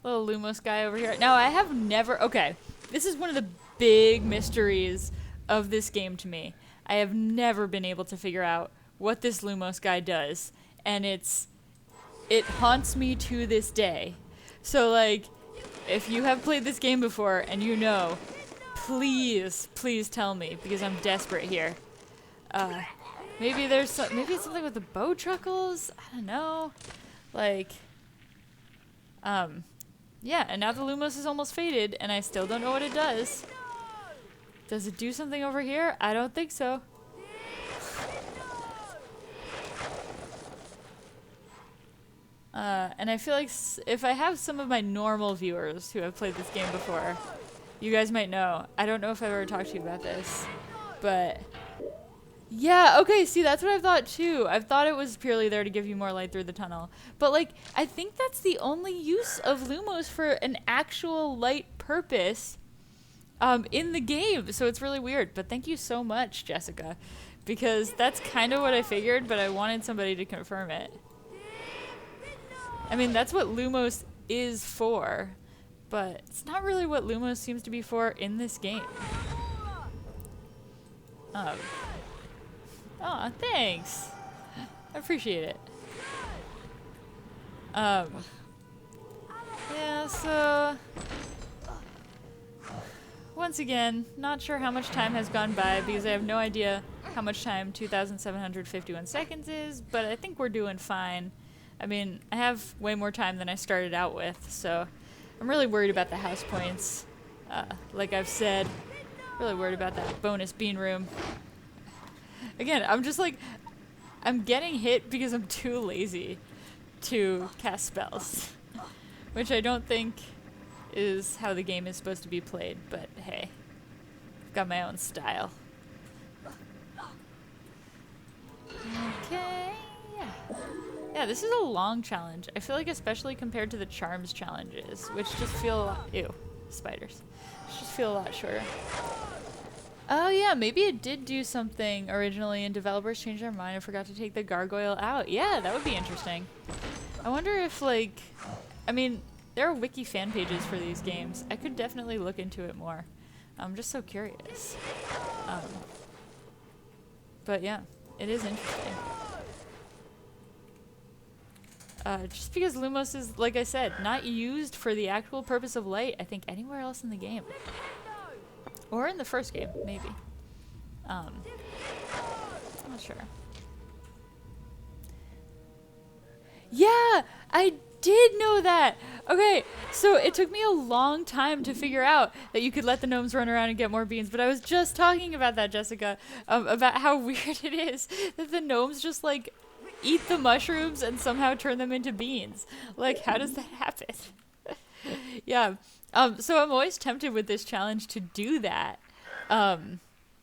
Little Lumos guy over here. Now, I have never... Okay, this is one of the big mysteries of this game to me. I have never been able to figure out what this Lumos guy does, and it haunts me to this day. So, like, if you have played this game before and you know, please tell me, because I'm desperate here. Maybe it's something with the bow truckles. I don't know. Like, yeah. And now the Lumos is almost faded, and I still don't know what it does. Does it do something over here? I don't think so. And I feel like if I have some of my normal viewers who have played this game before, you guys might know. I don't know if I've ever talked to you about this, but yeah, okay, see, that's what I thought too. I thought it was purely there to give you more light through the tunnel. But like, I think that's the only use of Lumos for an actual light purpose in the game. So it's really weird. But thank you so much, Jessica, because that's kind of what I figured, but I wanted somebody to confirm it. I mean, that's what Lumos is for, but it's not really what Lumos seems to be for in this game. Aw, thanks. I appreciate it. Yeah, so once again, not sure how much time has gone by because I have no idea how much time 2,751 seconds is, but I think we're doing fine. I mean, I have way more time than I started out with, so I'm really worried about the house points. Like I've said, really worried about that bonus bean room. Again, I'm just like, I'm getting hit because I'm too lazy to cast spells, which I don't think is how the game is supposed to be played, but hey, I've got my own style. Okay, yeah, this is a long challenge. I feel like especially compared to the Charms challenges, which just feel a lot, ew, spiders, which just feel a lot shorter. Oh yeah, maybe it did do something originally and developers changed their mind and forgot to take the gargoyle out. Yeah, that would be interesting. I wonder if like, I mean, there are wiki fan pages for these games. I could definitely look into it more. I'm just so curious. But yeah, it is interesting. Just because Lumos is, like I said, not used for the actual purpose of light, I think anywhere else in the game. Or in the first game, maybe. I'm not sure. Yeah, I did know that. Okay, so it took me a long time to figure out that you could let the gnomes run around and get more beans, but I was just talking about that, Jessica, about how weird it is that the gnomes just, like, eat the mushrooms and somehow turn them into beans. Like, how does that happen? Yeah. So I'm always tempted with this challenge to do that.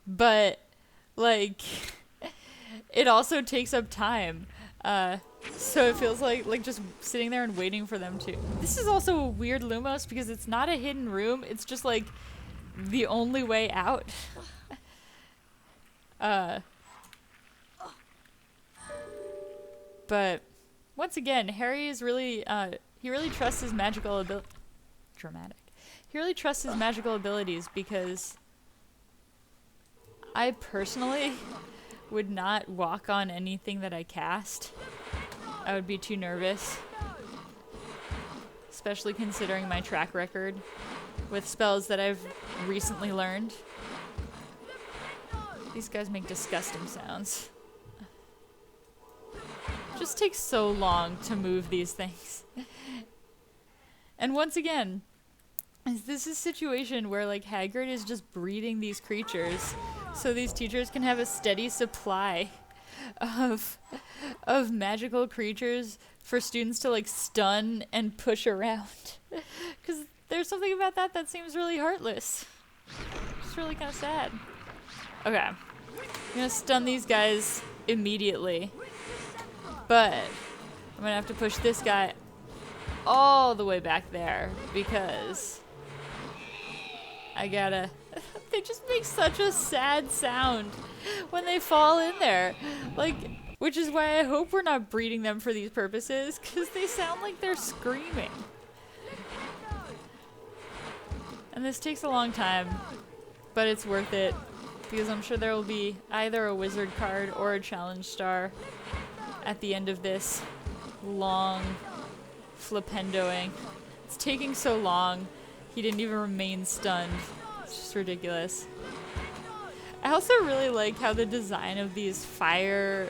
But, like, it also takes up time. So it feels like just sitting there and waiting for them to. This is also a weird Lumos because it's not a hidden room. It's just, like, the only way out. But once again, Harry is really, he really trusts his magical ability. Dramatic. He really trusts his magical abilities because I personally would not walk on anything that I cast. I would be too nervous. Especially considering my track record with spells that I've recently learned. These guys make disgusting sounds. It just takes so long to move these things. And once again, this is a situation where like Hagrid is just breeding these creatures so these teachers can have a steady supply of magical creatures for students to like stun and push around. Because there's something about that seems really heartless. It's really kind of sad. Okay. I'm gonna stun these guys immediately. But I'm gonna have to push this guy all the way back there because I gotta. They just make such a sad sound when they fall in there. Like, which is why I hope we're not breeding them for these purposes because they sound like they're screaming. And this takes a long time, but it's worth it because I'm sure there will be either a wizard card or a challenge star at the end of this long flipendoing. It's taking so long. He didn't even remain stunned. It's just ridiculous. I also really like how the design of these fire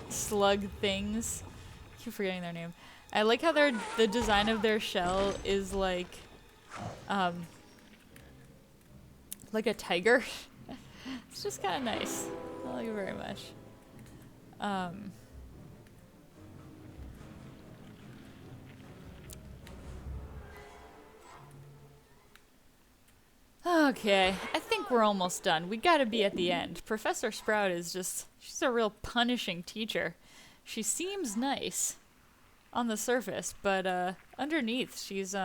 slug things, I keep forgetting their name. I like how the design of their shell is like a tiger. It's just kind of nice. I like it very much. Okay, I think we're almost done. We gotta be at the end. Professor Sprout is she's a real punishing teacher. She seems nice on the surface, but underneath she's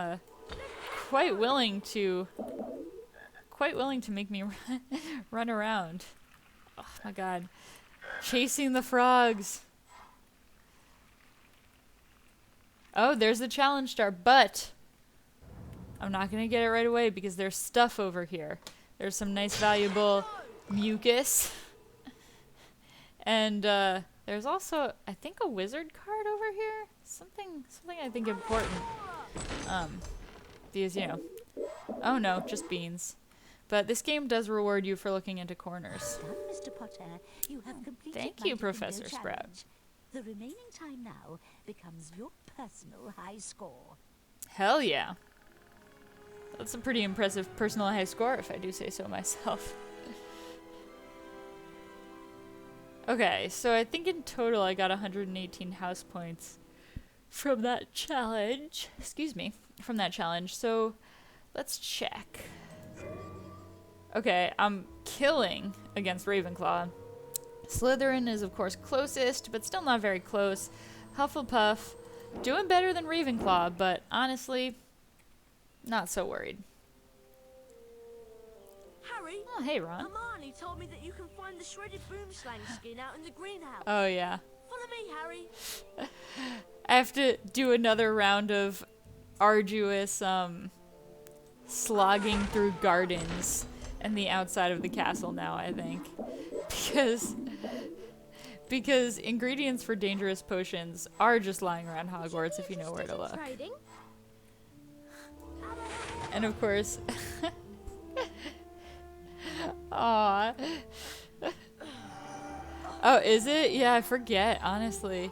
quite willing to make me run around. Oh my god. Chasing the frogs. Oh, there's the challenge star, but I'm not gonna get it right away because there's stuff over here. There's some nice valuable mucus. And there's also, I think, a wizard card over here. Something I think important. These, oh no, just beans. But this game does reward you for looking into corners. Done, Mr. Potter. You have completed Thank my you, bingo Professor Sprout. challenge. The remaining time now becomes your personal high score. Hell yeah. That's a pretty impressive personal high score, if I do say so myself. Okay, so I think in total I got 118 house points from that challenge. Excuse me, from that challenge. So let's check. Okay, I'm killing against Ravenclaw. Slytherin is of course closest, but still not very close. Hufflepuff, doing better than Ravenclaw, but honestly, not so worried. Harry, Oh, hey Ron. Hermione told me that you can find the shredded boomslang skin out in the greenhouse. Oh yeah. Follow me, Harry. I have to do another round of arduous slogging through gardens and the outside of the castle now, I think. Because ingredients for dangerous potions are just lying around Hogwarts if you know where to look. And of course, aw. Oh, is it? Yeah, I forget, honestly.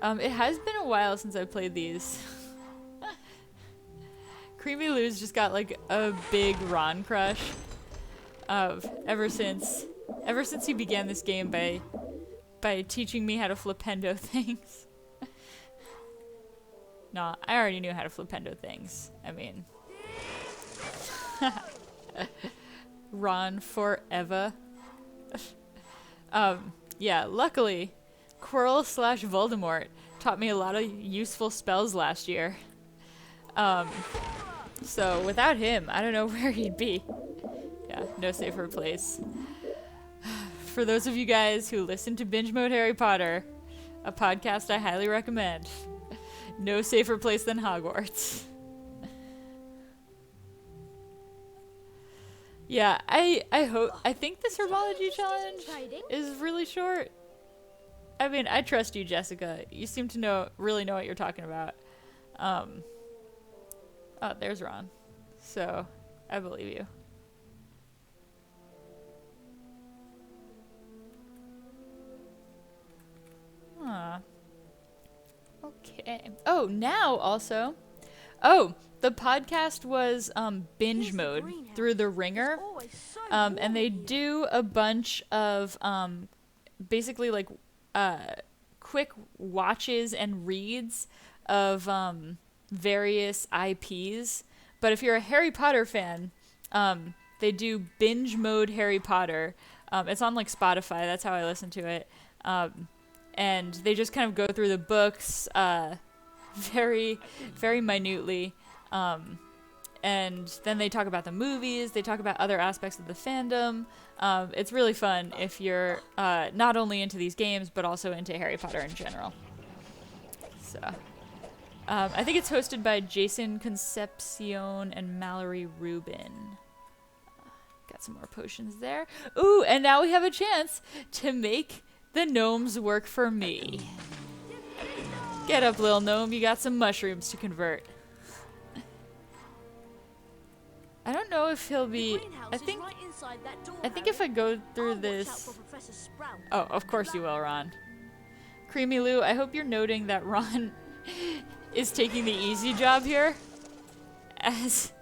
It has been a while since I played these. Creamy Lou's just got like a big Ron crush ever since he began this game by teaching me how to flipendo things. Nah, I already knew how to flipendo things. I mean, Ron forever. Yeah, luckily, Quirrell / Voldemort taught me a lot of useful spells last year. So without him, I don't know where he'd be. Yeah, no safer place. For those of you guys who listen to Binge Mode Harry Potter, a podcast I highly recommend, no safer place than Hogwarts. Yeah, I think this herbology challenge is really short. I mean, I trust you, Jessica. You seem to really know what you're talking about. Oh, there's Ron. So, I believe you. Huh. Okay. Oh, now also. Oh, the podcast was binge mode through the Ringer. And they do a bunch of basically like quick watches and reads of various IPs. But if you're a Harry Potter fan, they do binge mode Harry Potter. It's on like Spotify. That's how I listen to it. And they just kind of go through the books very, very minutely. And then they talk about the movies. They talk about other aspects of the fandom. It's really fun if you're not only into these games, but also into Harry Potter in general. So, I think it's hosted by Jason Concepcion and Mallory Rubin. Got some more potions there. Ooh, and now we have a chance to make the gnomes work for me. Get up, little gnome. You got some mushrooms to convert. I don't know if he'll be... I think if I go through this... Oh, of course you will, Ron. Creamy Lou, I hope you're noting that Ron is taking the easy job here. As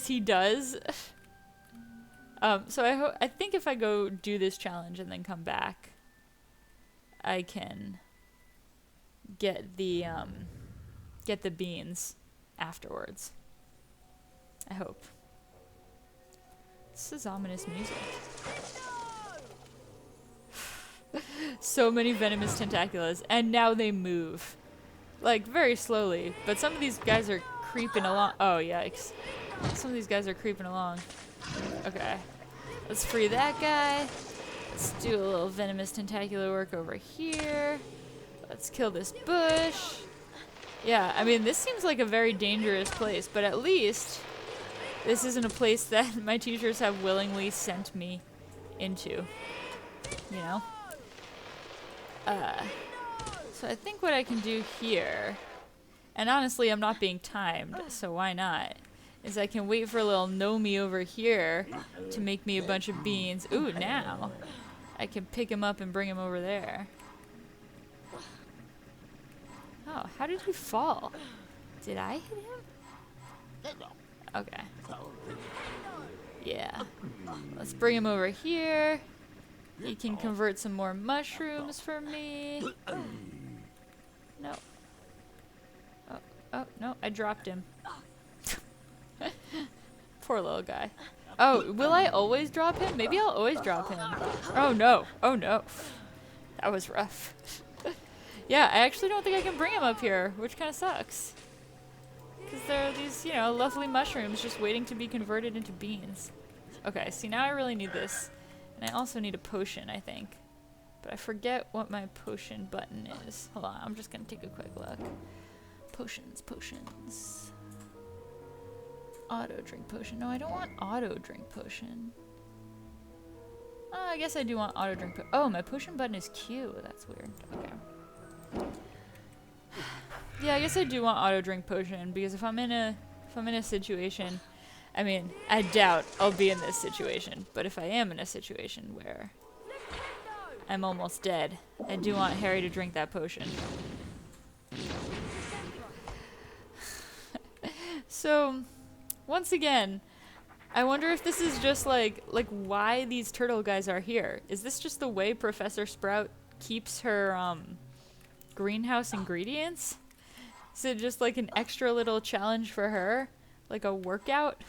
he does. So I think if I go do this challenge and then come back, I can get the beans afterwards. I hope. This is ominous music. So many venomous tentaculas, and now they move. Like, very slowly, but some of these guys are creeping along. Oh, yikes. Some of these guys are creeping along. Okay. Let's free that guy. Let's do a little venomous tentacular work over here. Let's kill this bush. Yeah, I mean, this seems like a very dangerous place, but at least this isn't a place that my teachers have willingly sent me into. You know? So I think what I can do here, and honestly I'm not being timed, so why not, is I can wait for a little Nomi over here to make me a bunch of beans. Ooh, now I can pick him up and bring him over there. Oh, how did he fall? Did I hit him? Okay. Yeah. Let's bring him over here. He can convert some more mushrooms for me. No. Oh, no, I dropped him. Poor little guy. Oh, will I always drop him? Maybe I'll always drop him. Oh no, oh no. That was rough. Yeah, I actually don't think I can bring him up here, which kind of sucks. Because there are these, you know, lovely mushrooms just waiting to be converted into beans. Okay, see, now I really need this. And I also need a potion, I think. But I forget what my potion button is. Hold on, I'm just gonna take a quick look. Potions, potions. Auto drink potion. No, I don't want auto drink potion. Oh, I guess I do want auto drink oh, my potion button is Q. That's weird. Okay. Yeah, I guess I do want auto drink potion because if I'm in a situation, I mean, I doubt I'll be in this situation, but if I am in a situation where I'm almost dead, I do want Harry to drink that potion. So, once again, I wonder if this is just like why these turtle guys are here. Is this just the way Professor Sprout keeps her greenhouse ingredients? Is it just like an extra little challenge for her? Like a workout?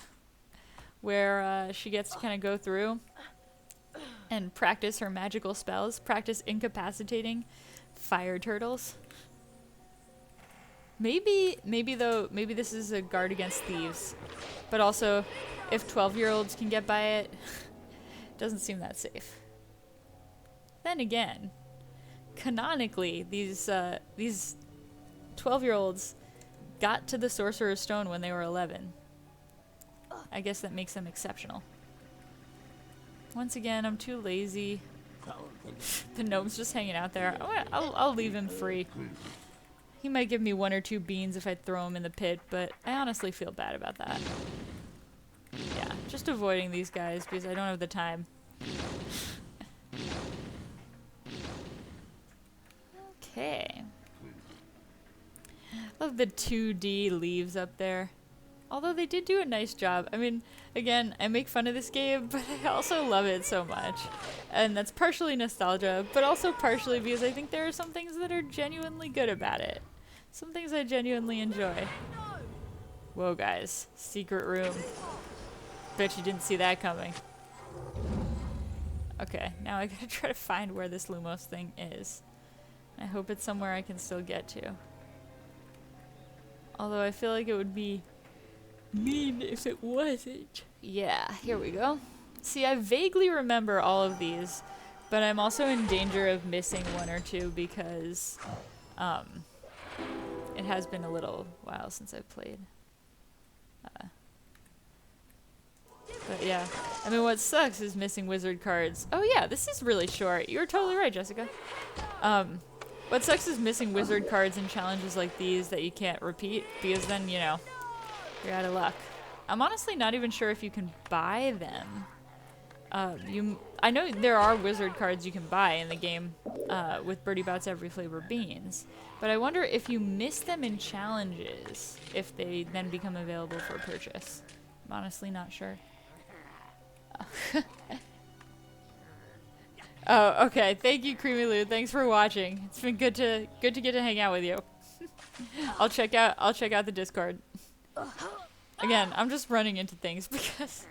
Where she gets to kind of go through and practice her magical spells, practice incapacitating fire turtles. Maybe this is a guard against thieves, but also if 12-year-olds can get by it, doesn't seem that safe. Then again, canonically, these 12-year-olds got to the Sorcerer's Stone when they were 11. I guess that makes them exceptional. Once again, I'm too lazy. The gnome's just hanging out there. I'll leave him free. He might give me 1 or 2 beans if I throw him in the pit, but I honestly feel bad about that. Yeah, just avoiding these guys because I don't have the time. Okay. Love the 2D leaves up there. Although they did do a nice job. I mean, again, I make fun of this game, but I also love it so much. And that's partially nostalgia, but also partially because I think there are some things that are genuinely good about it. Some things I genuinely enjoy. Whoa, guys. Secret room. Bet you didn't see that coming. Okay, now I gotta try to find where this Lumos thing is. I hope it's somewhere I can still get to. Although I feel like it would be mean if it wasn't. Yeah, here we go. See, I vaguely remember all of these, but I'm also in danger of missing 1 or 2 because it has been a little while since I've played. But yeah, I mean, what sucks is missing wizard cards. Oh yeah, this is really short. You're totally right, Jessica. What sucks is missing wizard cards in challenges like these that you can't repeat because then, you know, you're out of luck. I'm honestly not even sure if you can buy them. I know there are wizard cards you can buy in the game with Birdie Bot's Every Flavor Beans, but I wonder if you miss them in challenges, if they then become available for purchase. I'm honestly not sure. Oh, okay. Thank you, Creamy Lou. Thanks for watching. It's been good to get to hang out with you. I'll check out the Discord. Again, I'm just running into things because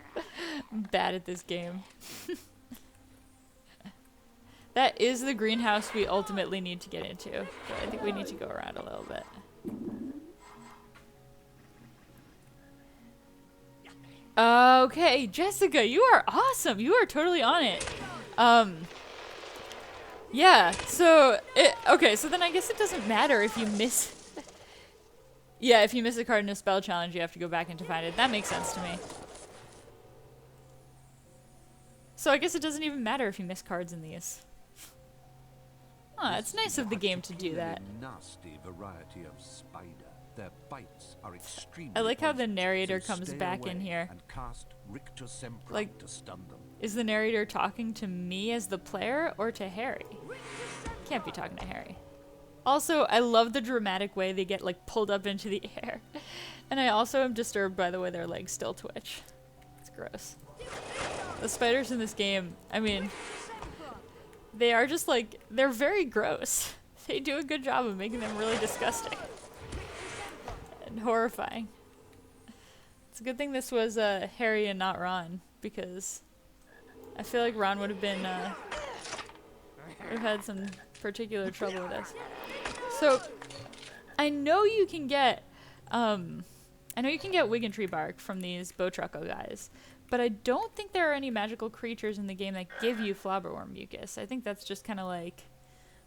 I'm bad at this game. That is the greenhouse we ultimately need to get into. But I think we need to go around a little bit. Okay, Jessica, you are awesome. You are totally on it. Yeah, so okay, so then I guess it doesn't matter if you miss. Yeah, if you miss a card in a spell challenge, you have to go back in to find it. That makes sense to me. So I guess it doesn't even matter if you miss cards in these. Oh, it's nice of the game to do that. Nasty variety of spider. Their bites are extremely I like how the poisonous, narrator so comes stay back in away here. and cast Rictus Sempra Like, to stun them. is the narrator talking to me as the player or to Harry? Can't be talking to Harry. Also, I love the dramatic way they get like pulled up into the air. And I also am disturbed by the way their legs still twitch. It's gross. The spiders in this game, I mean, they are just like, they're very gross. They do a good job of making them really disgusting. And horrifying. It's a good thing this was Harry and not Ron, because I feel like Ron would have been would have had some particular trouble with this. So I know you can get Wiggin bark from these Bowtruckle guys, but I don't think there are any magical creatures in the game that give you flabberworm mucus. I think that's just kind of like,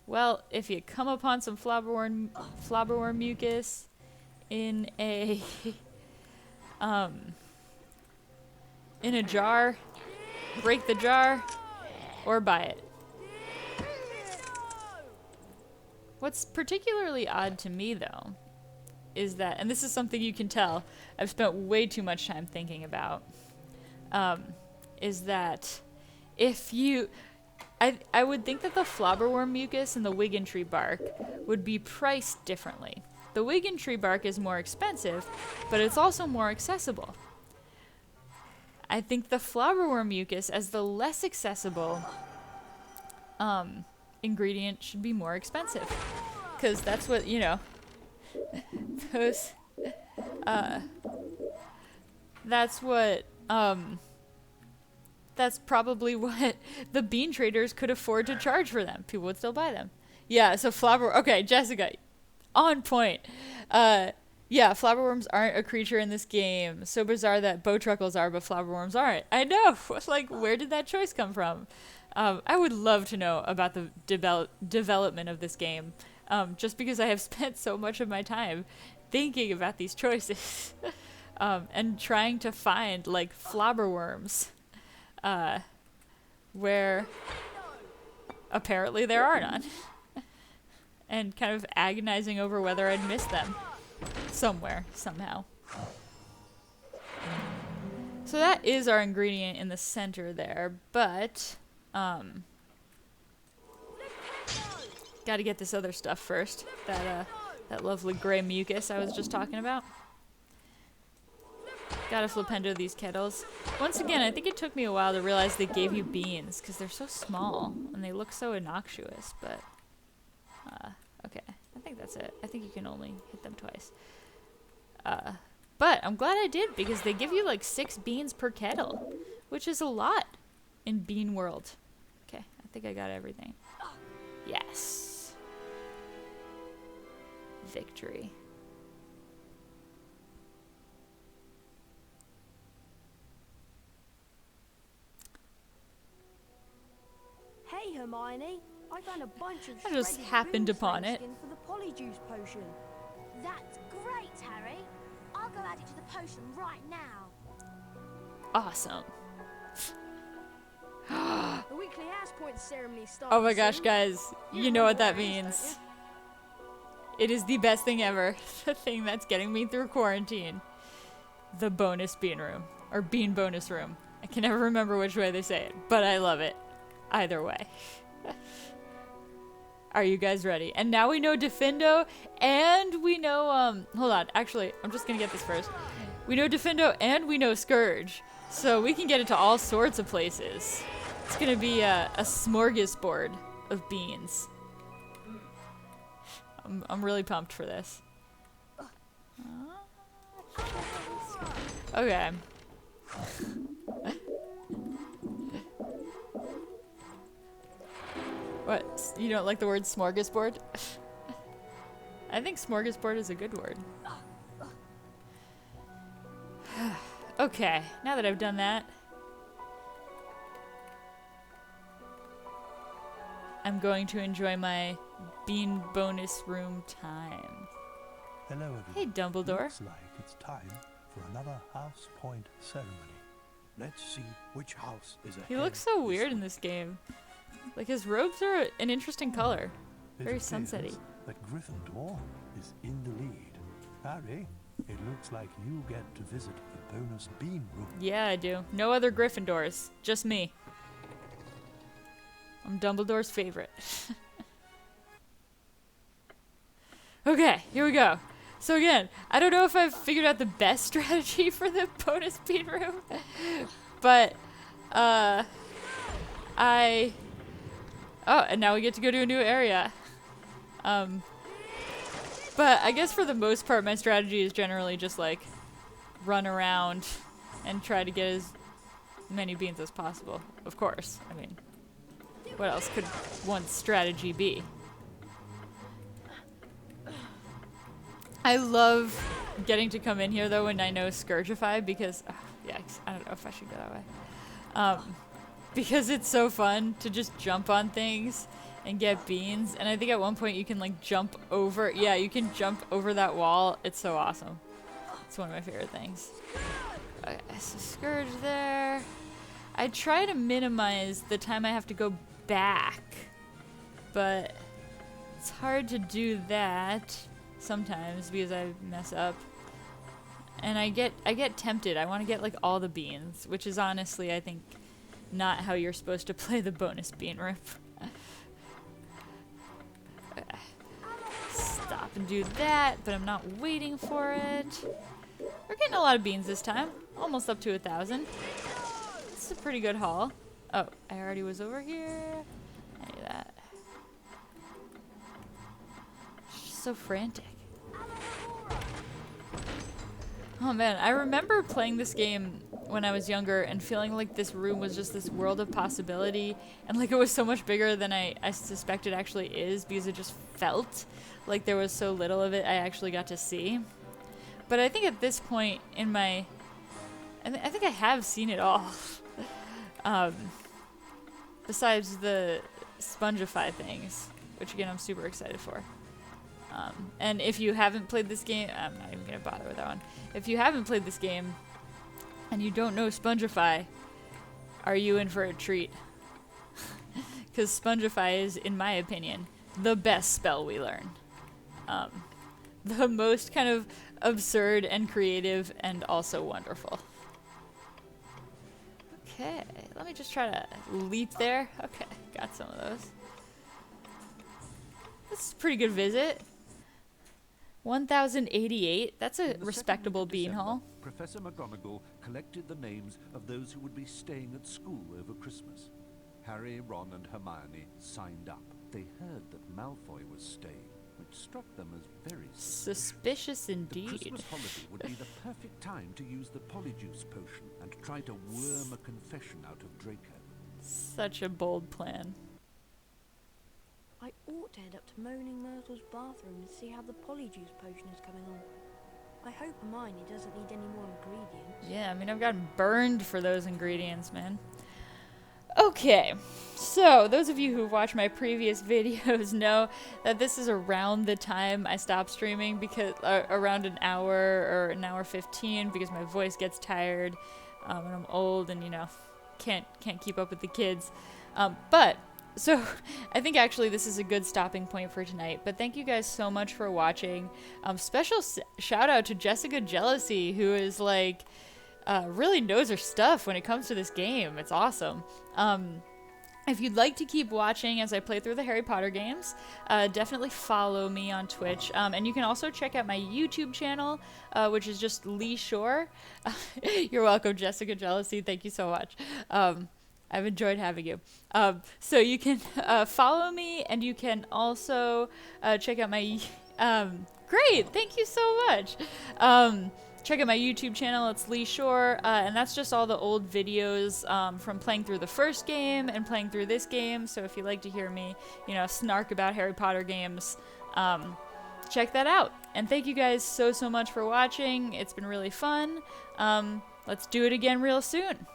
well, if you come upon some flabberworm mucus in a in a jar, break the jar or buy it. What's particularly odd to me though is that, and this is something you can tell I've spent way too much time thinking about, is that if you I would think that the flabberworm mucus and the Wiggin bark would be priced differently. The Wiggin bark is more expensive, but it's also more accessible. I think the flabberworm mucus, as the less accessible ingredient, should be more expensive. Because that's what, you know, those, that's what, that's probably what the bean traders could afford to charge for them. People would still buy them. Yeah, so okay, Jessica, on point. Yeah, flabberworms aren't a creature in this game. So bizarre that bowtruckles are, but flabberworms aren't. I know. Like, where did that choice come from? I would love to know about the development of this game, just because I have spent so much of my time thinking about these choices and trying to find, like, flabberworms where apparently there are none. And kind of agonizing over whether I'd missed them somewhere, somehow. So that is our ingredient in the center there, but gotta get this other stuff first. That lovely gray mucus I was just talking about. Gotta flipendo these kettles. Once again, I think it took me a while to realize they gave you beans, because they're so small and they look so innocuous, but okay, I think that's it. I think you can only hit them twice. But I'm glad I did, because they give you like 6 beans per kettle, which is a lot in Bean World. Okay, I think I got everything. Yes. Victory. Hey Hermione, I found a bunch of I just shredded happened boomslang upon it. skin for the polyjuice potion. That's great, Harry. I'll go add it to the potion right now. Awesome. The weekly house point ceremony starts. Oh my gosh, guys. You know what that means. It is the best thing ever. The thing that's getting me through quarantine. The bonus bean room. Or bean bonus room. I can never remember which way they say it, but I love it. Either way. Are you guys ready? And now we know Defendo, and we know, hold on. Actually, I'm just gonna get this first. We know Defendo, and we know Scourge. So we can get it to all sorts of places. It's gonna be a smorgasbord of beans. I'm really pumped for this. Okay. What? You don't like the word smorgasbord? I think smorgasbord is a good word. Okay, now that I've done that, I'm going to enjoy my bean bonus room time. Hello, everyone. Hey, Dumbledore. Looks like it's time for another house point ceremony. Let's see which house is ahead. He looks so this weird in week. this game. Like, his robes are an interesting color. It Very appears sunsetty. that Gryffindor is in the lead. Harry, it looks like you get to visit the bonus bean room. Yeah, I do. No other Gryffindors. Just me. I'm Dumbledore's favorite. Okay, here we go. So again, I don't know if I've figured out the best strategy for the bonus bean room, but oh, and now we get to go to a new area. But I guess for the most part, my strategy is generally just like run around and try to get as many beans as possible. Of course, I mean, what else could one's strategy be? I love getting to come in here though when I know Scourgify because, yeah, I don't know if I should go that way. Because it's so fun to just jump on things and get beans. And I think at one point you can like jump over, yeah, you can jump over that wall. It's so awesome. It's one of my favorite things. Okay, so Scourge there. I try to minimize the time I have to go back, but it's hard to do that sometimes because I mess up. And I get tempted. I want to get like all the beans, which is honestly, I think, not how you're supposed to play the bonus bean room. Stop and do that, but I'm not waiting for it. We're getting a lot of beans this time. Almost up to 1,000. It's a pretty good haul. Oh, I already was over here. I knew that. She's so frantic. Oh man, I remember playing this game when I was younger and feeling like this room was just this world of possibility and like it was so much bigger than I suspect it actually is because it just felt like there was so little of it I actually got to see. But I think at this point in my... I think I have seen it all. Besides the Spongify things, which again I'm super excited for. And if you haven't played this game, I'm not even going to bother with that one. If you haven't played this game and you don't know Spongify, are you in for a treat? Because Spongify is, in my opinion, the best spell we learn. The most kind of absurd and creative and also wonderful. Okay, let me just try to leap there. Okay, got some of those. This is a pretty good visit. 1,088. That's a respectable bean haul. Professor McGonagall collected the names of those who would be staying at school over Christmas. Harry, Ron, and Hermione signed up. They heard that Malfoy was staying, which struck them as very suspicious The indeed. Christmas holiday would be the perfect time to use the Polyjuice potion and try to worm a confession out of Draco. Such a bold plan. I ought to head up to Moaning Myrtle's bathroom and see how the Polyjuice potion is coming on. I hope Hermione doesn't need any more ingredients. Yeah, I mean, I've gotten burned for those ingredients, man. Okay, so those of you who've watched my previous videos know that this is around the time I stop streaming, because around an hour or an hour 15, because my voice gets tired and I'm old and, you know, can't keep up with the kids. So I think actually this is a good stopping point for tonight. But thank you guys so much for watching. Special shout out to Jessica Jealousy, who is like really knows her stuff when it comes to this game. It's awesome. If you'd like to keep watching as I play through the Harry Potter games, definitely follow me on Twitch. And you can also check out my YouTube channel, which is just LeeShore. You're welcome, Jessica Jealousy. Thank you so much. I've enjoyed having you. So you can follow me, and you can also check out my... Great! Thank you so much! check out my YouTube channel. It's LeeShore, and that's just all the old videos from playing through the first game and playing through this game. So if you like to hear me, you know, snark about Harry Potter games, check that out. And thank you guys so much for watching. It's been really fun. Let's do it again real soon.